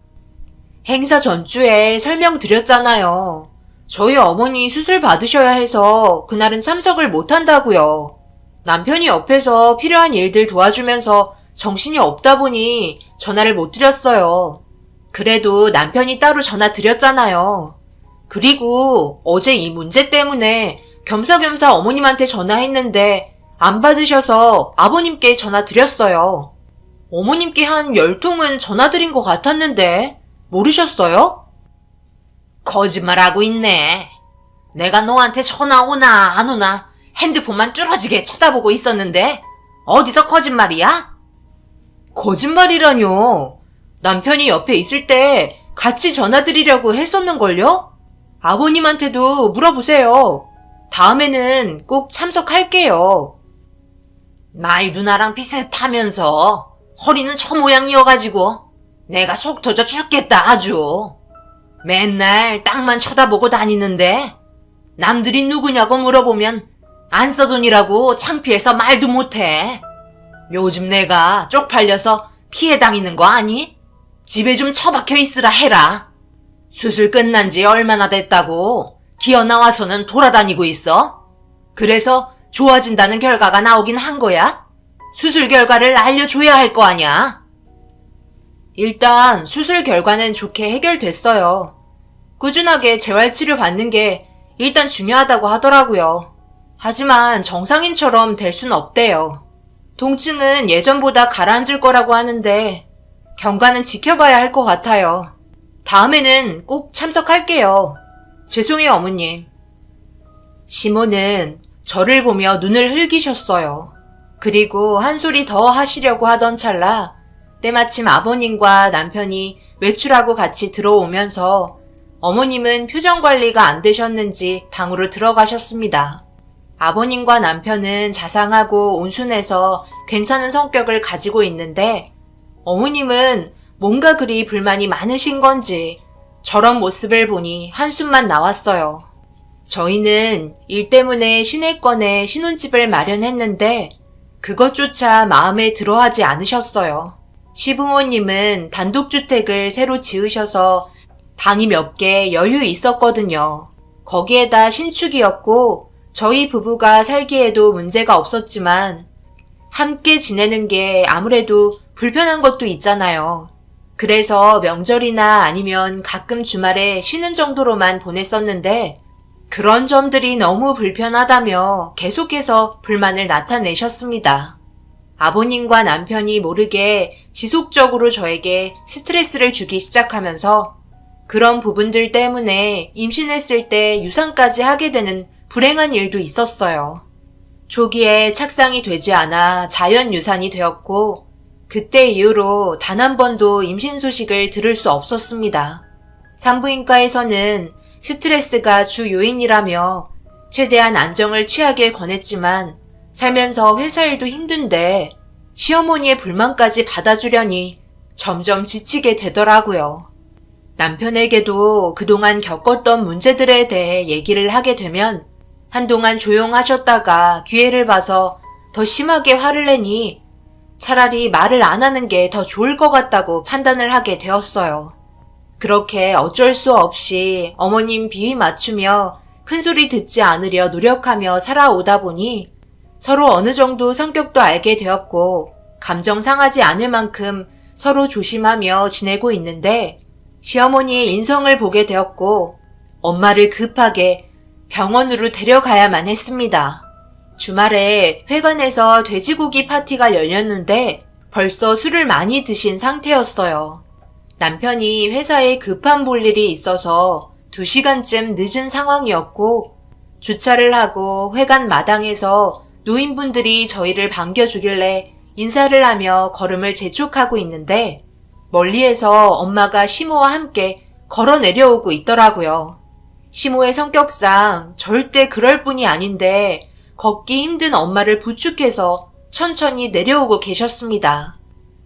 행사 전주에 설명드렸잖아요. 저희 어머니 수술 받으셔야 해서 그날은 참석을 못한다고요. 남편이 옆에서 필요한 일들 도와주면서 정신이 없다 보니 전화를 못 드렸어요. 그래도 남편이 따로 전화 드렸잖아요. 그리고 어제 이 문제 때문에 겸사겸사 어머님한테 전화했는데 안 받으셔서 아버님께 전화 드렸어요. 어머님께 한 10통은 전화 드린 것 같았는데 모르셨어요? 거짓말하고 있네. 내가 너한테 전화 오나 안 오나 핸드폰만 뚫어지게 쳐다보고 있었는데 어디서 거짓말이야? 거짓말이라뇨. 남편이 옆에 있을 때 같이 전화 드리려고 했었는걸요? 아버님한테도 물어보세요. 다음에는 꼭 참석할게요. 나이도 나랑 비슷하면서 허리는 저 모양이어가지고 내가 속 터져 죽겠다 아주. 맨날 땅만 쳐다보고 다니는데 남들이 누구냐고 물어보면 안 써돈이라고 창피해서 말도 못해. 요즘 내가 쪽팔려서 피해 다니는 거 아니? 집에 좀 처박혀 있으라 해라. 수술 끝난 지 얼마나 됐다고 기어 나와서는 돌아다니고 있어? 그래서 좋아진다는 결과가 나오긴 한 거야? 수술 결과를 알려줘야 할 거 아냐? 일단 수술 결과는 좋게 해결됐어요. 꾸준하게 재활치료 받는 게 일단 중요하다고 하더라고요. 하지만 정상인처럼 될 순 없대요. 통증은 예전보다 가라앉을 거라고 하는데 경과는 지켜봐야 할 것 같아요. 다음에는 꼭 참석할게요. 죄송해요, 어머님. 시모는 저를 보며 눈을 흘기셨어요. 그리고 한 소리 더 하시려고 하던 찰나 때마침 아버님과 남편이 외출하고 같이 들어오면서 어머님은 표정 관리가 안 되셨는지 방으로 들어가셨습니다. 아버님과 남편은 자상하고 온순해서 괜찮은 성격을 가지고 있는데 어머님은 뭔가 그리 불만이 많으신 건지 저런 모습을 보니 한숨만 나왔어요. 저희는 일 때문에 시내권에 신혼집을 마련했는데 그것조차 마음에 들어하지 않으셨어요. 시부모님은 단독주택을 새로 지으셔서 방이 몇 개 여유 있었거든요. 거기에다 신축이었고 저희 부부가 살기에도 문제가 없었지만 함께 지내는 게 아무래도 불편한 것도 있잖아요. 그래서 명절이나 아니면 가끔 주말에 쉬는 정도로만 보냈었는데 그런 점들이 너무 불편하다며 계속해서 불만을 나타내셨습니다. 아버님과 남편이 모르게 지속적으로 저에게 스트레스를 주기 시작하면서 그런 부분들 때문에 임신했을 때 유산까지 하게 되는 불행한 일도 있었어요. 초기에 착상이 되지 않아 자연 유산이 되었고 그때 이후로 단 한 번도 임신 소식을 들을 수 없었습니다. 산부인과에서는 스트레스가 주 요인이라며 최대한 안정을 취하길 권했지만 살면서 회사 일도 힘든데 시어머니의 불만까지 받아주려니 점점 지치게 되더라고요. 남편에게도 그동안 겪었던 문제들에 대해 얘기를 하게 되면 한동안 조용하셨다가 기회를 봐서 더 심하게 화를 내니 차라리 말을 안 하는 게 더 좋을 것 같다고 판단을 하게 되었어요. 그렇게 어쩔 수 없이 어머님 비위 맞추며 큰소리 듣지 않으려 노력하며 살아오다 보니 서로 어느 정도 성격도 알게 되었고 감정 상하지 않을 만큼 서로 조심하며 지내고 있는데 시어머니의 인성을 보게 되었고 엄마를 급하게 병원으로 데려가야만 했습니다. 주말에 회관에서 돼지고기 파티가 열렸는데 벌써 술을 많이 드신 상태였어요. 남편이 회사에 급한 볼일이 있어서 2시간쯤 늦은 상황이었고 주차를 하고 회관 마당에서 노인분들이 저희를 반겨주길래 인사를 하며 걸음을 재촉하고 있는데 멀리에서 엄마가 시모와 함께 걸어 내려오고 있더라고요. 시모의 성격상 절대 그럴 뿐이 아닌데 걷기 힘든 엄마를 부축해서 천천히 내려오고 계셨습니다.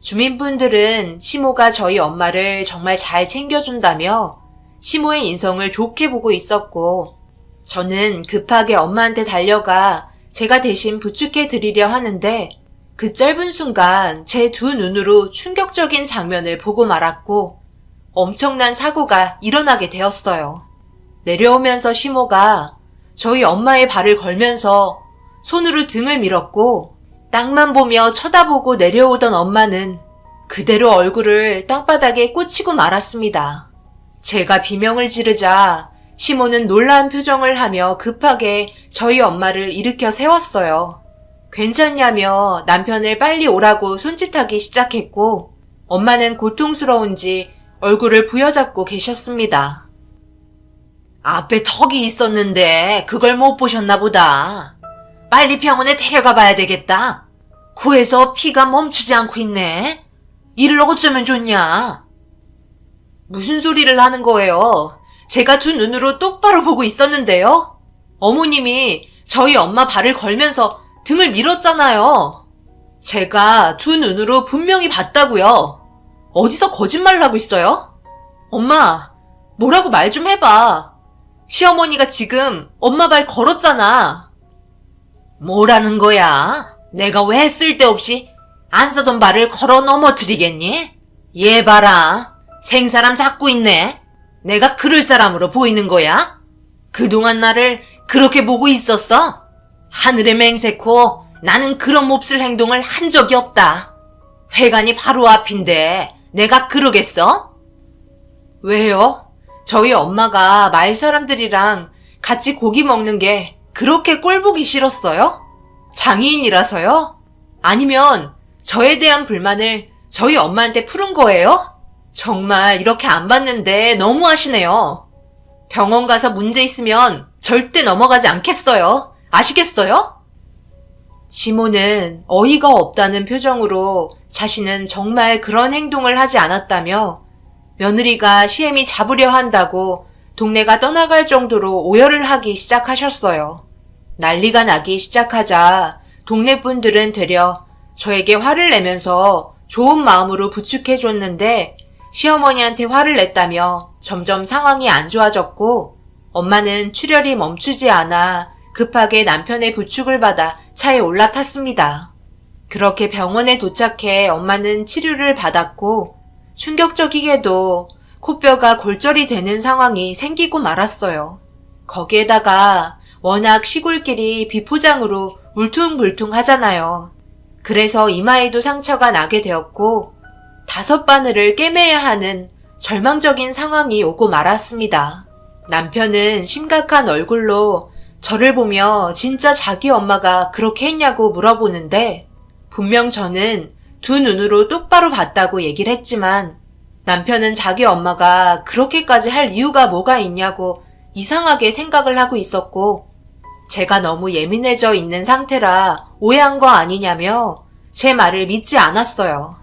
주민분들은 시모가 저희 엄마를 정말 잘 챙겨준다며 시모의 인성을 좋게 보고 있었고 저는 급하게 엄마한테 달려가 제가 대신 부축해 드리려 하는데 그 짧은 순간 제 두 눈으로 충격적인 장면을 보고 말았고 엄청난 사고가 일어나게 되었어요. 내려오면서 시모가 저희 엄마의 발을 걸면서 손으로 등을 밀었고 땅만 보며 쳐다보고 내려오던 엄마는 그대로 얼굴을 땅바닥에 꽂히고 말았습니다. 제가 비명을 지르자 시모는 놀라운 표정을 하며 급하게 저희 엄마를 일으켜 세웠어요. 괜찮냐며 남편을 빨리 오라고 손짓하기 시작했고 엄마는 고통스러운지 얼굴을 부여잡고 계셨습니다. 앞에 턱이 있었는데 그걸 못 보셨나 보다. 빨리 병원에 데려가 봐야 되겠다. 코에서 피가 멈추지 않고 있네. 이를 어쩌면 좋냐? 무슨 소리를 하는 거예요? 제가 두 눈으로 똑바로 보고 있었는데요. 어머님이 저희 엄마 발을 걸면서 등을 밀었잖아요. 제가 두 눈으로 분명히 봤다고요. 어디서 거짓말을 하고 있어요? 엄마, 뭐라고 말 좀 해봐. 시어머니가 지금 엄마 발 걸었잖아. 뭐라는 거야? 내가 왜 쓸데없이 안 쓰던 발을 걸어 넘어뜨리겠니? 얘 봐라. 생사람 잡고 있네. 내가 그럴 사람으로 보이는 거야? 그동안 나를 그렇게 보고 있었어? 하늘에 맹세코 나는 그런 몹쓸 행동을 한 적이 없다. 회관이 바로 앞인데 내가 그러겠어? 왜요? 저희 엄마가 마을 사람들이랑 같이 고기 먹는 게 그렇게 꼴보기 싫었어요? 장애인이라서요? 아니면 저에 대한 불만을 저희 엄마한테 푸른 거예요? 정말 이렇게 안 봤는데 너무하시네요. 병원 가서 문제 있으면 절대 넘어가지 않겠어요. 아시겠어요? 시모는 어이가 없다는 표정으로 자신은 정말 그런 행동을 하지 않았다며 며느리가 시애미 잡으려 한다고 동네가 떠나갈 정도로 오열을 하기 시작하셨어요. 난리가 나기 시작하자 동네 분들은 되려 저에게 화를 내면서 좋은 마음으로 부축해줬는데 시어머니한테 화를 냈다며 점점 상황이 안 좋아졌고 엄마는 출혈이 멈추지 않아 급하게 남편의 부축을 받아 차에 올라탔습니다. 그렇게 병원에 도착해 엄마는 치료를 받았고 충격적이게도 코뼈가 골절이 되는 상황이 생기고 말았어요. 거기에다가 워낙 시골길이 비포장으로 울퉁불퉁 하잖아요. 그래서 이마에도 상처가 나게 되었고 5바늘을 꿰매야 하는 절망적인 상황이 오고 말았습니다. 남편은 심각한 얼굴로 저를 보며 진짜 자기 엄마가 그렇게 했냐고 물어보는데 분명 저는 두 눈으로 똑바로 봤다고 얘기를 했지만 남편은 자기 엄마가 그렇게까지 할 이유가 뭐가 있냐고 이상하게 생각을 하고 있었고 제가 너무 예민해져 있는 상태라 오해한 거 아니냐며 제 말을 믿지 않았어요.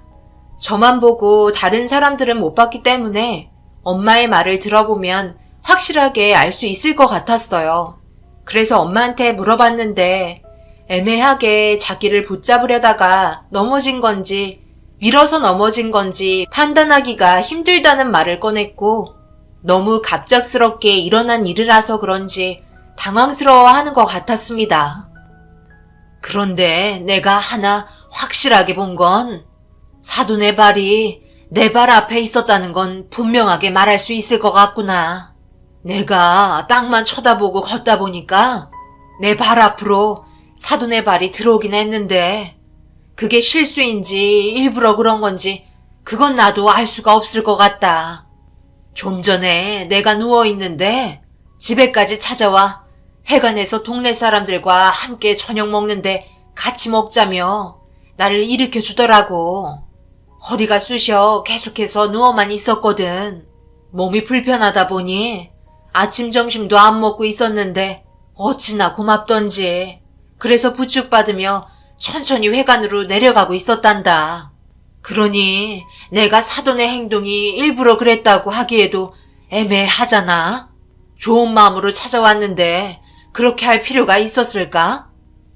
저만 보고 다른 사람들은 못 봤기 때문에 엄마의 말을 들어보면 확실하게 알 수 있을 것 같았어요. 그래서 엄마한테 물어봤는데 애매하게 자기를 붙잡으려다가 넘어진 건지 밀어서 넘어진 건지 판단하기가 힘들다는 말을 꺼냈고 너무 갑작스럽게 일어난 일이라서 그런지 당황스러워하는 것 같았습니다. 그런데 내가 하나 확실하게 본 건 사돈의 발이 내 발 앞에 있었다는 건 분명하게 말할 수 있을 것 같구나. 내가 땅만 쳐다보고 걷다 보니까 내 발 앞으로 사돈의 발이 들어오긴 했는데 그게 실수인지 일부러 그런 건지 그건 나도 알 수가 없을 것 같다. 좀 전에 내가 누워있는데 집에까지 찾아와 해관에서 동네 사람들과 함께 저녁 먹는데 같이 먹자며 나를 일으켜 주더라고. 허리가 쑤셔 계속해서 누워만 있었거든. 몸이 불편하다 보니 아침 점심도 안 먹고 있었는데 어찌나 고맙던지. 그래서 부축받으며 천천히 회관으로 내려가고 있었단다. 그러니 내가 사돈의 행동이 일부러 그랬다고 하기에도 애매하잖아. 좋은 마음으로 찾아왔는데 그렇게 할 필요가 있었을까?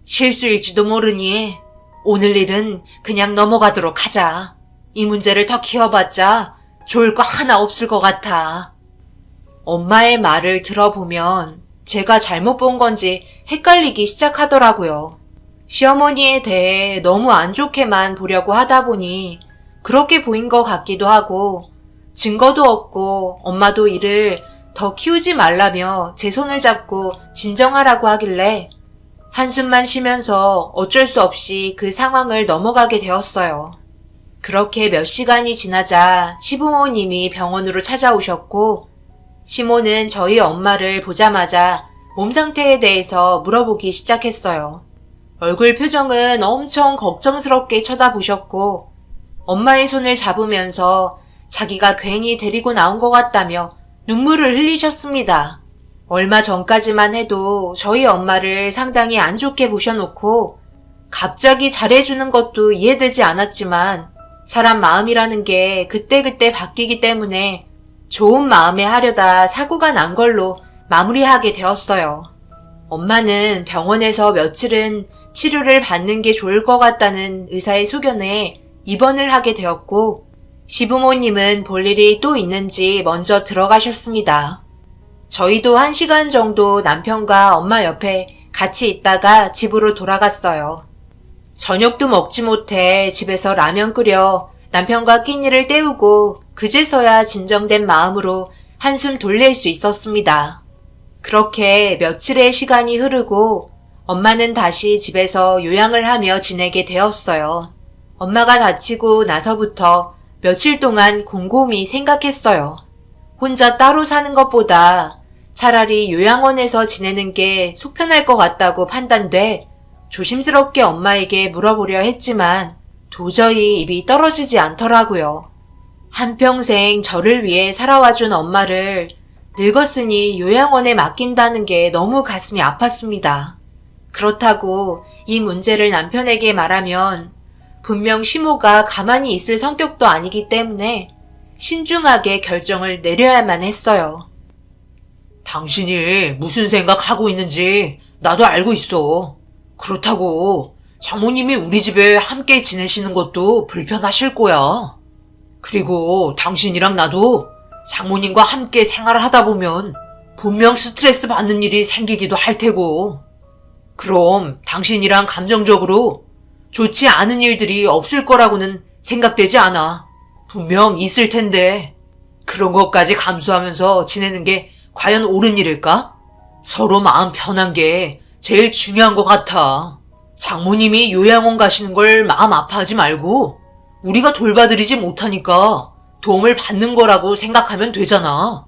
실수일지도 모르니 오늘 일은 그냥 넘어가도록 하자. 이 문제를 더 키워봤자 좋을 거 하나 없을 것 같아. 엄마의 말을 들어보면 제가 잘못 본 건지 헷갈리기 시작하더라고요. 시어머니에 대해 너무 안 좋게만 보려고 하다 보니 그렇게 보인 것 같기도 하고 증거도 없고 엄마도 이를 더 키우지 말라며 제 손을 잡고 진정하라고 하길래 한숨만 쉬면서 어쩔 수 없이 그 상황을 넘어가게 되었어요. 그렇게 몇 시간이 지나자 시부모님이 병원으로 찾아오셨고 시모는 저희 엄마를 보자마자 몸 상태에 대해서 물어보기 시작했어요. 얼굴 표정은 엄청 걱정스럽게 쳐다보셨고 엄마의 손을 잡으면서 자기가 괜히 데리고 나온 것 같다며 눈물을 흘리셨습니다. 얼마 전까지만 해도 저희 엄마를 상당히 안 좋게 보셔놓고 갑자기 잘해주는 것도 이해되지 않았지만 사람 마음이라는 게 그때그때 바뀌기 때문에 좋은 마음에 하려다 사고가 난 걸로 마무리하게 되었어요. 엄마는 병원에서 며칠은 치료를 받는 게 좋을 것 같다는 의사의 소견에 입원을 하게 되었고 시부모님은 볼 일이 또 있는지 먼저 들어가셨습니다. 저희도 1시간 정도 남편과 엄마 옆에 같이 있다가 집으로 돌아갔어요. 저녁도 먹지 못해 집에서 라면 끓여 남편과 끼니를 때우고 그제서야 진정된 마음으로 한숨 돌릴 수 있었습니다. 그렇게 며칠의 시간이 흐르고 엄마는 다시 집에서 요양을 하며 지내게 되었어요. 엄마가 다치고 나서부터 며칠 동안 곰곰이 생각했어요. 혼자 따로 사는 것보다 차라리 요양원에서 지내는 게 속편할 것 같다고 판단돼 조심스럽게 엄마에게 물어보려 했지만 도저히 입이 떨어지지 않더라고요. 한평생 저를 위해 살아와준 엄마를 늙었으니 요양원에 맡긴다는 게 너무 가슴이 아팠습니다. 그렇다고 이 문제를 남편에게 말하면 분명 시모가 가만히 있을 성격도 아니기 때문에 신중하게 결정을 내려야만 했어요. 당신이 무슨 생각하고 있는지 나도 알고 있어. 그렇다고 장모님이 우리 집에 함께 지내시는 것도 불편하실 거야. 그리고 당신이랑 나도 장모님과 함께 생활을 하다 보면 분명 스트레스 받는 일이 생기기도 할 테고. 그럼 당신이랑 감정적으로 좋지 않은 일들이 없을 거라고는 생각되지 않아. 분명 있을 텐데 그런 것까지 감수하면서 지내는 게 과연 옳은 일일까? 서로 마음 편한 게 제일 중요한 것 같아. 장모님이 요양원 가시는 걸 마음 아파하지 말고 우리가 돌봐드리지 못하니까 도움을 받는 거라고 생각하면 되잖아.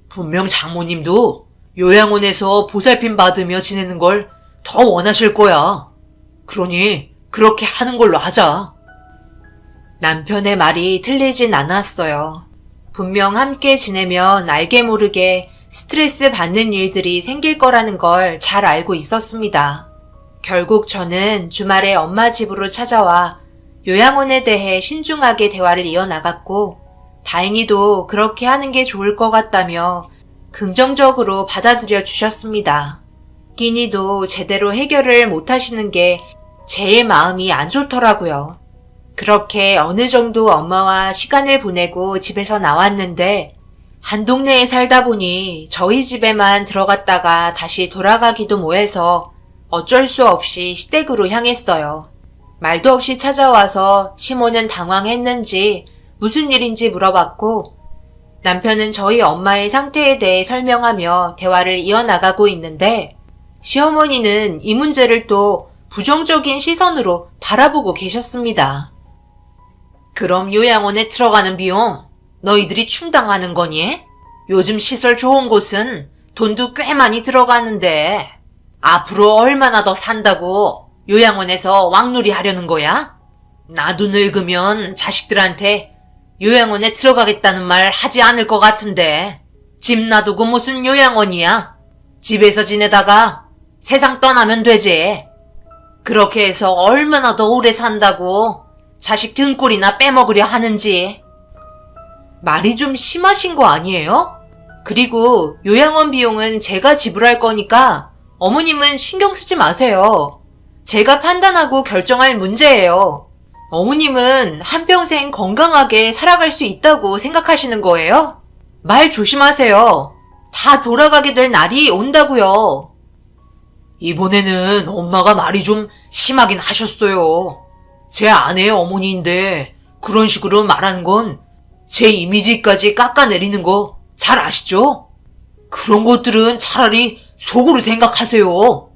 분명 장모님도 요양원에서 보살핌 받으며 지내는 걸 더 원하실 거야. 그러니 그렇게 하는 걸로 하자. 남편의 말이 틀리진 않았어요. 분명 함께 지내면 알게 모르게 스트레스 받는 일들이 생길 거라는 걸 잘 알고 있었습니다. 결국 저는 주말에 엄마 집으로 찾아와 요양원에 대해 신중하게 대화를 이어나갔고, 다행히도 그렇게 하는 게 좋을 것 같다며 긍정적으로 받아들여 주셨습니다. 끼니도 제대로 해결을 못 하시는 게 제일 마음이 안 좋더라고요. 그렇게 어느 정도 엄마와 시간을 보내고 집에서 나왔는데, 한 동네에 살다 보니 저희 집에만 들어갔다가 다시 돌아가기도 뭐해서 어쩔 수 없이 시댁으로 향했어요. 말도 없이 찾아와서 시모는 당황했는지 무슨 일인지 물어봤고, 남편은 저희 엄마의 상태에 대해 설명하며 대화를 이어나가고 있는데, 시어머니는 이 문제를 또 부정적인 시선으로 바라보고 계셨습니다. 그럼 요양원에 들어가는 비용 너희들이 충당하는 거니? 요즘 시설 좋은 곳은 돈도 꽤 많이 들어가는데 앞으로 얼마나 더 산다고 요양원에서 왕놀이 하려는 거야? 나도 늙으면 자식들한테 요양원에 들어가겠다는 말 하지 않을 것 같은데 집 놔두고 무슨 요양원이야? 집에서 지내다가 세상 떠나면 되지. 그렇게 해서 얼마나 더 오래 산다고 자식 등골이나 빼먹으려 하는지. 말이 좀 심하신 거 아니에요? 그리고 요양원 비용은 제가 지불할 거니까 어머님은 신경 쓰지 마세요. 제가 판단하고 결정할 문제예요. 어머님은 한평생 건강하게 살아갈 수 있다고 생각하시는 거예요? 말 조심하세요. 다 돌아가게 될 날이 온다고요. 이번에는 엄마가 말이 좀 심하긴 하셨어요. 제 아내의 어머니인데 그런 식으로 말하는 건 제 이미지까지 깎아내리는 거 잘 아시죠? 그런 것들은 차라리 속으로 생각하세요.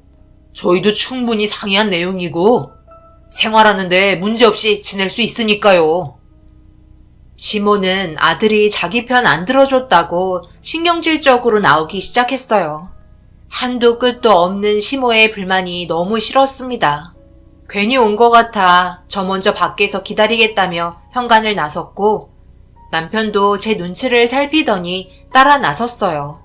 저희도 충분히 상의한 내용이고 생활하는데 문제없이 지낼 수 있으니까요. 시모는 아들이 자기 편 안 들어줬다고 신경질적으로 나오기 시작했어요. 한도 끝도 없는 시모의 불만이 너무 싫었습니다. 괜히 온 것 같아 저 먼저 밖에서 기다리겠다며 현관을 나섰고, 남편도 제 눈치를 살피더니 따라 나섰어요.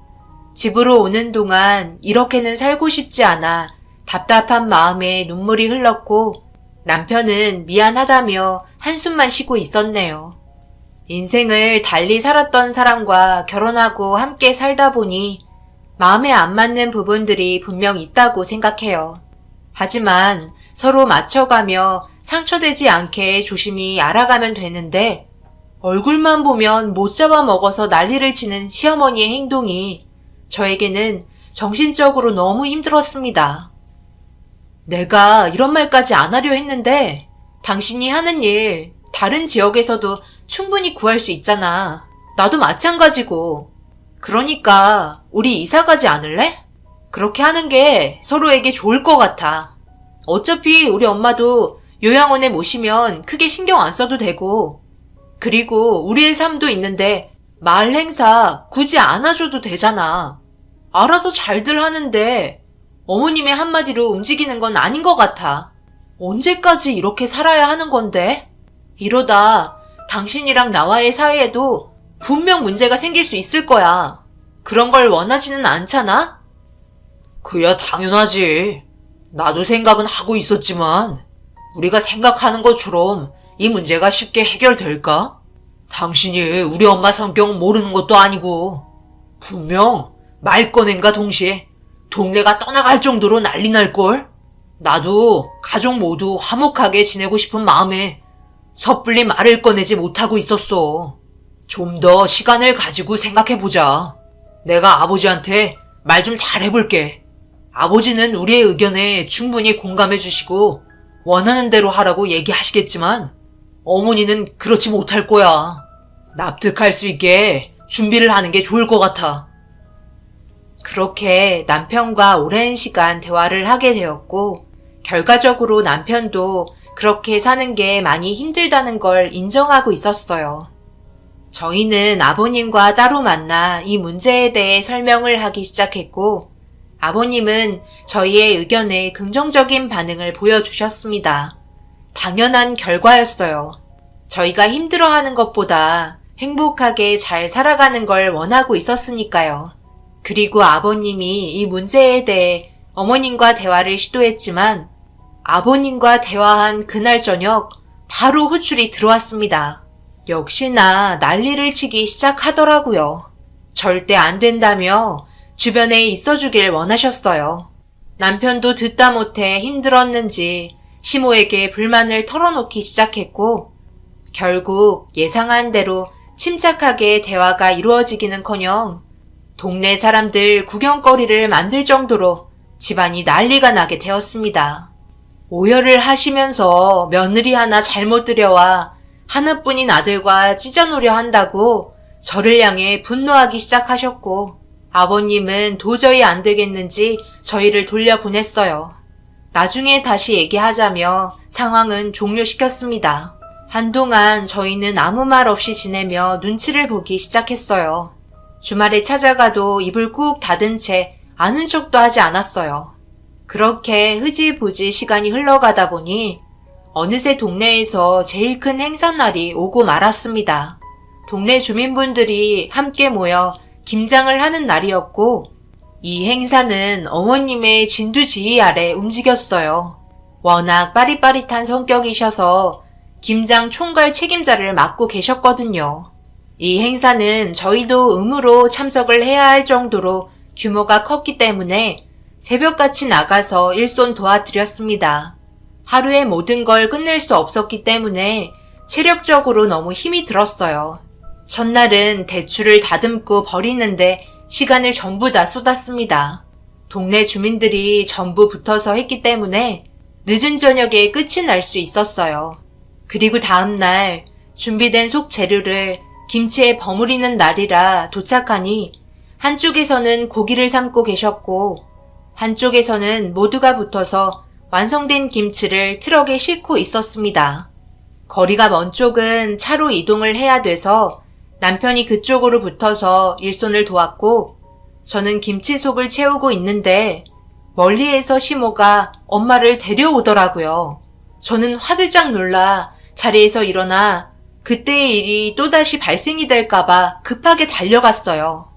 집으로 오는 동안 이렇게는 살고 싶지 않아 답답한 마음에 눈물이 흘렀고, 남편은 미안하다며 한숨만 쉬고 있었네요. 인생을 달리 살았던 사람과 결혼하고 함께 살다 보니 마음에 안 맞는 부분들이 분명 있다고 생각해요. 하지만 서로 맞춰가며 상처되지 않게 조심히 알아가면 되는데, 얼굴만 보면 못 잡아먹어서 난리를 치는 시어머니의 행동이 저에게는 정신적으로 너무 힘들었습니다. 내가 이런 말까지 안 하려 했는데 당신이 하는 일 다른 지역에서도 충분히 구할 수 있잖아. 나도 마찬가지고. 그러니까 우리 이사 가지 않을래? 그렇게 하는 게 서로에게 좋을 것 같아. 어차피 우리 엄마도 요양원에 모시면 크게 신경 안 써도 되고, 그리고 우리의 삶도 있는데 마을 행사 굳이 안아줘도 되잖아. 알아서 잘들 하는데 어머님의 한마디로 움직이는 건 아닌 것 같아. 언제까지 이렇게 살아야 하는 건데? 이러다 당신이랑 나와의 사이에도 분명 문제가 생길 수 있을 거야. 그런 걸 원하지는 않잖아? 그야 당연하지. 나도 생각은 하고 있었지만 우리가 생각하는 것처럼 이 문제가 쉽게 해결될까? 당신이 우리 엄마 성격 모르는 것도 아니고 분명 말 꺼냄과 동시에 동네가 떠나갈 정도로 난리 날걸? 나도 가족 모두 화목하게 지내고 싶은 마음에 섣불리 말을 꺼내지 못하고 있었어. 좀 더 시간을 가지고 생각해보자. 내가 아버지한테 말 좀 잘 해볼게. 아버지는 우리의 의견에 충분히 공감해주시고 원하는 대로 하라고 얘기하시겠지만 어머니는 그렇지 못할 거야. 납득할 수 있게 준비를 하는 게 좋을 것 같아. 그렇게 남편과 오랜 시간 대화를 하게 되었고, 결과적으로 남편도 그렇게 사는 게 많이 힘들다는 걸 인정하고 있었어요. 저희는 아버님과 따로 만나 이 문제에 대해 설명을 하기 시작했고, 아버님은 저희의 의견에 긍정적인 반응을 보여주셨습니다. 당연한 결과였어요. 저희가 힘들어하는 것보다 행복하게 잘 살아가는 걸 원하고 있었으니까요. 그리고 아버님이 이 문제에 대해 어머님과 대화를 시도했지만, 아버님과 대화한 그날 저녁 바로 호출이 들어왔습니다. 역시나 난리를 치기 시작하더라고요. 절대 안 된다며 주변에 있어주길 원하셨어요. 남편도 듣다 못해 힘들었는지 시모에게 불만을 털어놓기 시작했고 결국 예상한 대로 침착하게 대화가 이루어지기는커녕 동네 사람들 구경거리를 만들 정도로 집안이 난리가 나게 되었습니다. 오열을 하시면서 며느리 하나 잘못 들여와 하나뿐인 아들과 찢어놓으려 한다고 저를 향해 분노하기 시작하셨고 아버님은 도저히 안 되겠는지 저희를 돌려보냈어요. 나중에 다시 얘기하자며 상황은 종료시켰습니다. 한동안 저희는 아무 말 없이 지내며 눈치를 보기 시작했어요. 주말에 찾아가도 입을 꾹 닫은 채 아는 척도 하지 않았어요. 그렇게 흐지부지 시간이 흘러가다 보니 어느새 동네에서 제일 큰 행사날이 오고 말았습니다. 동네 주민분들이 함께 모여 김장을 하는 날이었고 이 행사는 어머님의 진두지휘 아래 움직였어요. 워낙 빠릿빠릿한 성격이셔서 김장 총괄 책임자를 맡고 계셨거든요. 이 행사는 저희도 의무로 참석을 해야 할 정도로 규모가 컸기 때문에 새벽같이 나가서 일손 도와드렸습니다. 하루에 모든 걸 끝낼 수 없었기 때문에 체력적으로 너무 힘이 들었어요. 첫날은 대추를 다듬고 버리는데 시간을 전부 다 쏟았습니다. 동네 주민들이 전부 붙어서 했기 때문에 늦은 저녁에 끝이 날 수 있었어요. 그리고 다음날 준비된 속 재료를 김치에 버무리는 날이라 도착하니 한쪽에서는 고기를 삶고 계셨고 한쪽에서는 모두가 붙어서 완성된 김치를 트럭에 싣고 있었습니다. 거리가 먼 쪽은 차로 이동을 해야 돼서 남편이 그쪽으로 붙어서 일손을 도왔고 저는 김치속을 채우고 있는데 멀리에서 시모가 엄마를 데려오더라고요. 저는 화들짝 놀라 자리에서 일어나 그때의 일이 또다시 발생이 될까봐 급하게 달려갔어요.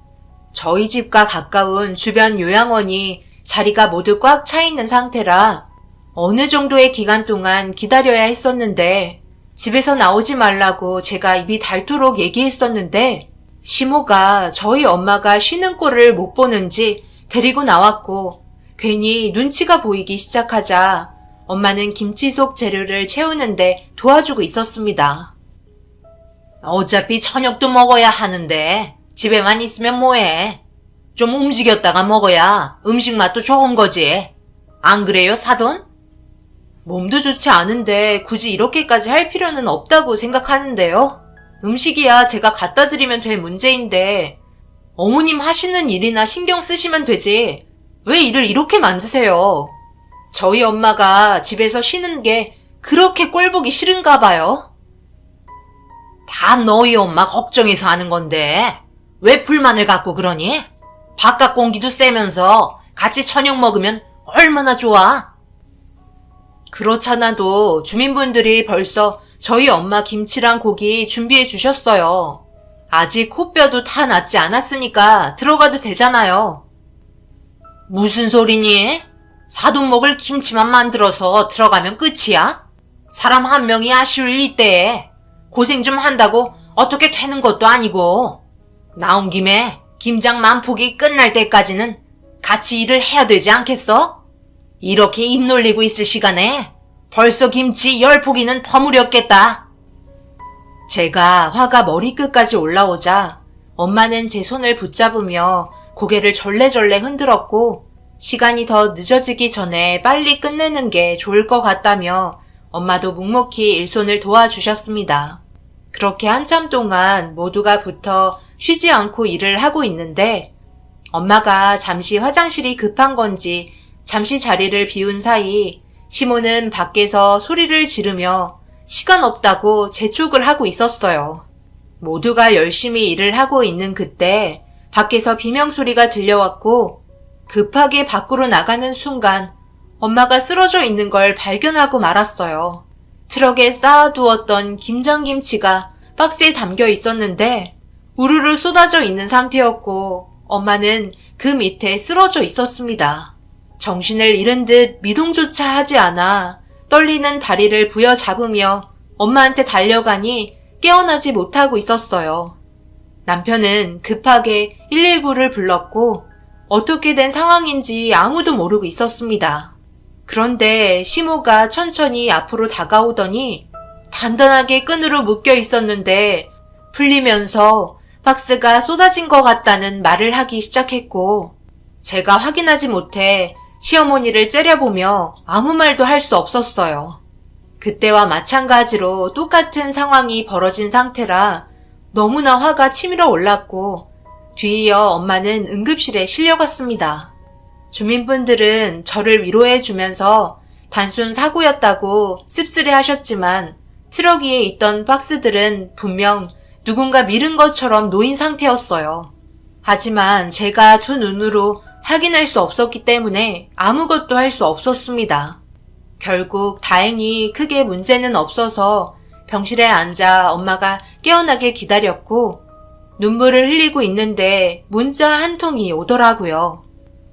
저희 집과 가까운 주변 요양원이 자리가 모두 꽉 차 있는 상태라 어느 정도의 기간 동안 기다려야 했었는데 집에서 나오지 말라고 제가 입이 닳도록 얘기했었는데 시모가 저희 엄마가 쉬는 꼴을 못 보는지 데리고 나왔고 괜히 눈치가 보이기 시작하자 엄마는 김치 속 재료를 채우는데 도와주고 있었습니다. 어차피 저녁도 먹어야 하는데 집에만 있으면 뭐해? 좀 움직였다가 먹어야 음식 맛도 좋은 거지. 안 그래요, 사돈? 몸도 좋지 않은데 굳이 이렇게까지 할 필요는 없다고 생각하는데요. 음식이야 제가 갖다 드리면 될 문제인데 어머님 하시는 일이나 신경 쓰시면 되지. 왜 일을 이렇게 만드세요? 저희 엄마가 집에서 쉬는 게 그렇게 꼴보기 싫은가 봐요. 다 너희 엄마 걱정해서 하는 건데 왜 불만을 갖고 그러니? 바깥 공기도 쐬면서 같이 저녁 먹으면 얼마나 좋아? 그렇잖아도 주민분들이 벌써 저희 엄마 김치랑 고기 준비해 주셨어요. 아직 코뼈도 다 낫지 않았으니까 들어가도 되잖아요. 무슨 소리니? 사돈 먹을 김치만 만들어서 들어가면 끝이야? 사람 한 명이 아쉬울 이때에 고생 좀 한다고 어떻게 되는 것도 아니고. 나온 김에 김장 만폭이 끝날 때까지는 같이 일을 해야 되지 않겠어? 이렇게 입 놀리고 있을 시간에 벌써 김치 10포기는 버무렸겠다. 제가 화가 머리끝까지 올라오자 엄마는 제 손을 붙잡으며 고개를 절레절레 흔들었고 시간이 더 늦어지기 전에 빨리 끝내는 게 좋을 것 같다며 엄마도 묵묵히 일손을 도와주셨습니다. 그렇게 한참 동안 모두가 붙어 쉬지 않고 일을 하고 있는데 엄마가 잠시 화장실이 급한 건지 잠시 자리를 비운 사이 시모는 밖에서 소리를 지르며 시간 없다고 재촉을 하고 있었어요. 모두가 열심히 일을 하고 있는 그때 밖에서 비명소리가 들려왔고 급하게 밖으로 나가는 순간 엄마가 쓰러져 있는 걸 발견하고 말았어요. 트럭에 쌓아두었던 김장김치가 박스에 담겨 있었는데 우르르 쏟아져 있는 상태였고 엄마는 그 밑에 쓰러져 있었습니다. 정신을 잃은 듯 미동조차 하지 않아 떨리는 다리를 부여잡으며 엄마한테 달려가니 깨어나지 못하고 있었어요. 남편은 급하게 119를 불렀고 어떻게 된 상황인지 아무도 모르고 있었습니다. 그런데 시모가 천천히 앞으로 다가오더니 단단하게 끈으로 묶여 있었는데 풀리면서 박스가 쏟아진 것 같다는 말을 하기 시작했고 제가 확인하지 못해 시어머니를 째려보며 아무 말도 할 수 없었어요. 그때와 마찬가지로 똑같은 상황이 벌어진 상태라 너무나 화가 치밀어 올랐고 뒤이어 엄마는 응급실에 실려갔습니다. 주민분들은 저를 위로해 주면서 단순 사고였다고 씁쓸해 하셨지만 트럭 위에 있던 박스들은 분명 누군가 밀은 것처럼 놓인 상태였어요. 하지만 제가 두 눈으로 확인할 수 없었기 때문에 아무것도 할 수 없었습니다. 결국 다행히 크게 문제는 없어서 병실에 앉아 엄마가 깨어나길 기다렸고 눈물을 흘리고 있는데 문자 한 통이 오더라고요.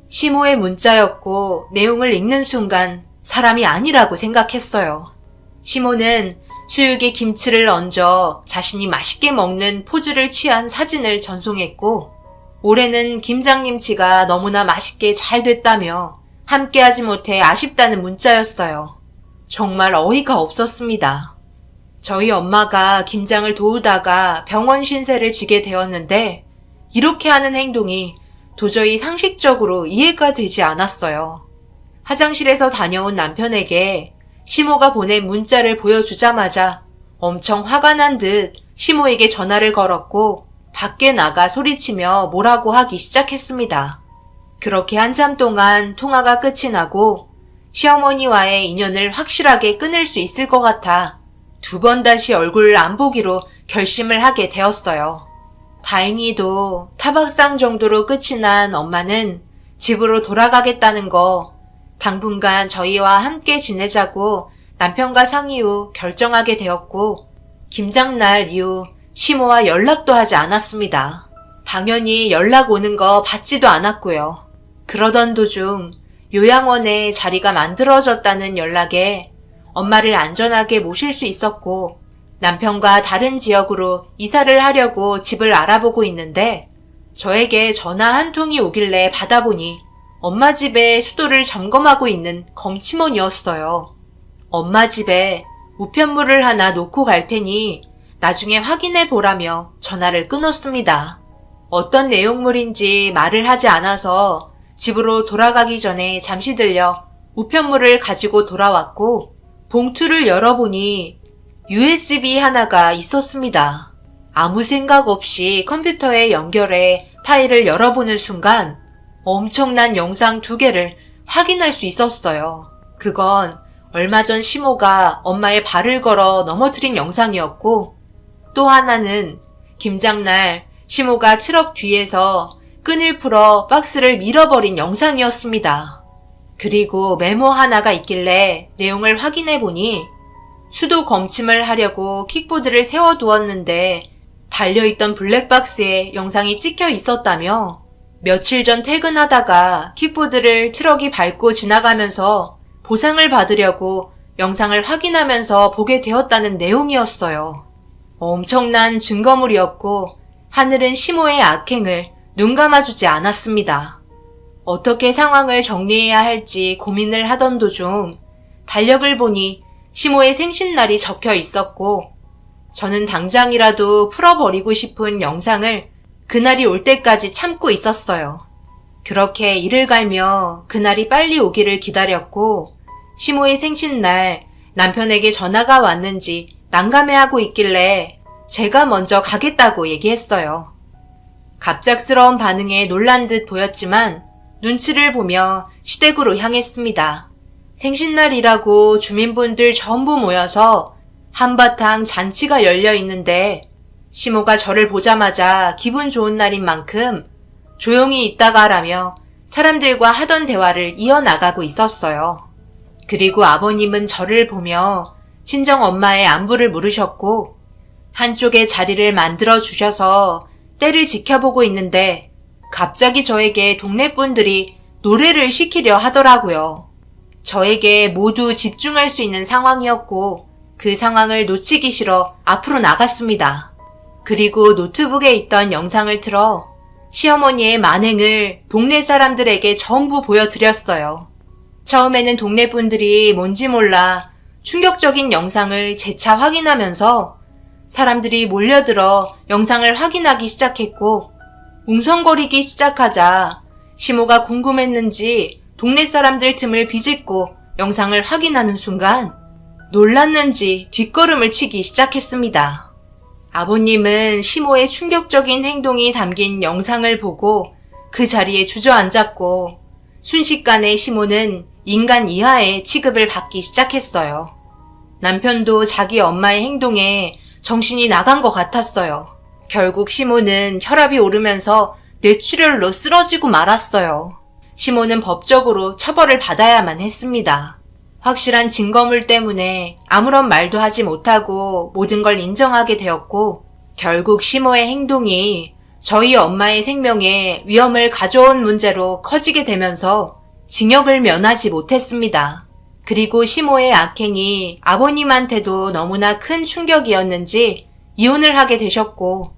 시모의 문자였고 내용을 읽는 순간 사람이 아니라고 생각했어요. 시모는 수육에 김치를 얹어 자신이 맛있게 먹는 포즈를 취한 사진을 전송했고 올해는 김장김치가 너무나 맛있게 잘 됐다며 함께하지 못해 아쉽다는 문자였어요. 정말 어이가 없었습니다. 저희 엄마가 김장을 도우다가 병원 신세를 지게 되었는데 이렇게 하는 행동이 도저히 상식적으로 이해가 되지 않았어요. 화장실에서 다녀온 남편에게 시모가 보낸 문자를 보여주자마자 엄청 화가 난 듯 시모에게 전화를 걸었고 밖에 나가 소리치며 뭐라고 하기 시작했습니다. 그렇게 한참 동안 통화가 끝이 나고 시어머니와의 인연을 확실하게 끊을 수 있을 것 같아 두 번 다시 얼굴을 안 보기로 결심을 하게 되었어요. 다행히도 타박상 정도로 끝이 난 엄마는 집으로 돌아가겠다는 거 당분간 저희와 함께 지내자고 남편과 상의 후 결정하게 되었고 김장날 이후 시모와 연락도 하지 않았습니다. 당연히 연락 오는 거 받지도 않았고요. 그러던 도중 요양원에 자리가 만들어졌다는 연락에 엄마를 안전하게 모실 수 있었고 남편과 다른 지역으로 이사를 하려고 집을 알아보고 있는데 저에게 전화 한 통이 오길래 받아보니 엄마 집에 수도를 점검하고 있는 검침원이었어요. 엄마 집에 우편물을 하나 놓고 갈 테니 나중에 확인해 보라며 전화를 끊었습니다. 어떤 내용물인지 말을 하지 않아서 집으로 돌아가기 전에 잠시 들려 우편물을 가지고 돌아왔고 봉투를 열어보니 USB 하나가 있었습니다. 아무 생각 없이 컴퓨터에 연결해 파일을 열어보는 순간 엄청난 영상 2개를 확인할 수 있었어요. 그건 얼마 전 시모가 엄마의 발을 걸어 넘어뜨린 영상이었고 또 하나는 김장날 시모가 트럭 뒤에서 끈을 풀어 박스를 밀어버린 영상이었습니다. 그리고 메모 하나가 있길래 내용을 확인해 보니 수도 검침을 하려고 킥보드를 세워두었는데 달려있던 블랙박스에 영상이 찍혀 있었다며 며칠 전 퇴근하다가 킥보드를 트럭이 밟고 지나가면서 보상을 받으려고 영상을 확인하면서 보게 되었다는 내용이었어요. 엄청난 증거물이었고 하늘은 시모의 악행을 눈 감아주지 않았습니다. 어떻게 상황을 정리해야 할지 고민을 하던 도중 달력을 보니 시모의 생신날이 적혀 있었고 저는 당장이라도 풀어버리고 싶은 영상을 그날이 올 때까지 참고 있었어요. 그렇게 이를 갈며 그날이 빨리 오기를 기다렸고 시모의 생신날 남편에게 전화가 왔는지 난감해하고 있길래 제가 먼저 가겠다고 얘기했어요. 갑작스러운 반응에 놀란 듯 보였지만 눈치를 보며 시댁으로 향했습니다. 생신날이라고 주민분들 전부 모여서 한바탕 잔치가 열려 있는데 시모가 저를 보자마자 기분 좋은 날인 만큼 조용히 있다가 라며 사람들과 하던 대화를 이어나가고 있었어요. 그리고 아버님은 저를 보며 친정 엄마의 안부를 물으셨고 한쪽에 자리를 만들어 주셔서 때를 지켜보고 있는데 갑자기 저에게 동네 분들이 노래를 시키려 하더라고요. 저에게 모두 집중할 수 있는 상황이었고 그 상황을 놓치기 싫어 앞으로 나갔습니다. 그리고 노트북에 있던 영상을 틀어 시어머니의 만행을 동네 사람들에게 전부 보여드렸어요. 처음에는 동네 분들이 뭔지 몰라 충격적인 영상을 재차 확인하면서 사람들이 몰려들어 영상을 확인하기 시작했고 웅성거리기 시작하자 시모가 궁금했는지 동네 사람들 틈을 비집고 영상을 확인하는 순간 놀랐는지 뒷걸음을 치기 시작했습니다. 아버님은 시모의 충격적인 행동이 담긴 영상을 보고 그 자리에 주저앉았고 순식간에 시모는 인간 이하의 취급을 받기 시작했어요. 남편도 자기 엄마의 행동에 정신이 나간 것 같았어요. 결국 시모는 혈압이 오르면서 뇌출혈로 쓰러지고 말았어요. 시모는 법적으로 처벌을 받아야만 했습니다. 확실한 증거물 때문에 아무런 말도 하지 못하고 모든 걸 인정하게 되었고 결국 시모의 행동이 저희 엄마의 생명에 위험을 가져온 문제로 커지게 되면서 징역을 면하지 못했습니다. 그리고 시모의 악행이 아버님한테도 너무나 큰 충격이었는지 이혼을 하게 되셨고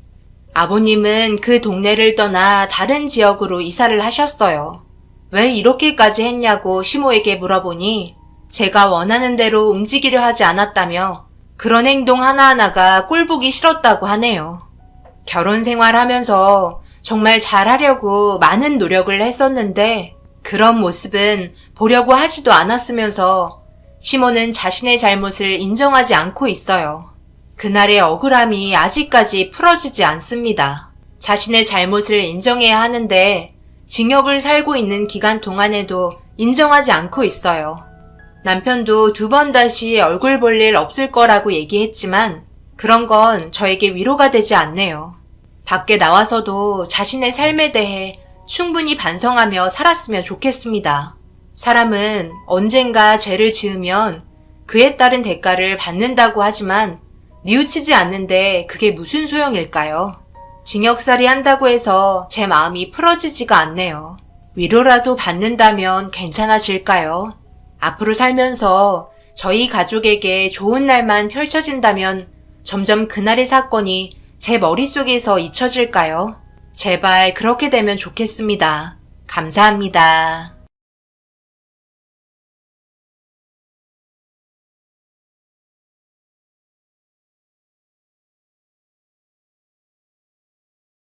아버님은 그 동네를 떠나 다른 지역으로 이사를 하셨어요. 왜 이렇게까지 했냐고 시모에게 물어보니 제가 원하는 대로 움직이려 하지 않았다며 그런 행동 하나하나가 꼴보기 싫었다고 하네요. 결혼 생활하면서 정말 잘하려고 많은 노력을 했었는데 그런 모습은 보려고 하지도 않았으면서 시모는 자신의 잘못을 인정하지 않고 있어요. 그날의 억울함이 아직까지 풀어지지 않습니다. 자신의 잘못을 인정해야 하는데 징역을 살고 있는 기간 동안에도 인정하지 않고 있어요. 남편도 2번 다시 얼굴 볼 일 없을 거라고 얘기했지만 그런 건 저에게 위로가 되지 않네요. 밖에 나와서도 자신의 삶에 대해 충분히 반성하며 살았으면 좋겠습니다. 사람은 언젠가 죄를 지으면 그에 따른 대가를 받는다고 하지만 뉘우치지 않는데 그게 무슨 소용일까요? 징역살이 한다고 해서 제 마음이 풀어지지가 않네요. 위로라도 받는다면 괜찮아질까요? 앞으로 살면서 저희 가족에게 좋은 날만 펼쳐진다면 점점 그날의 사건이 제 머릿속에서 잊혀질까요? 제발 그렇게 되면 좋겠습니다. 감사합니다.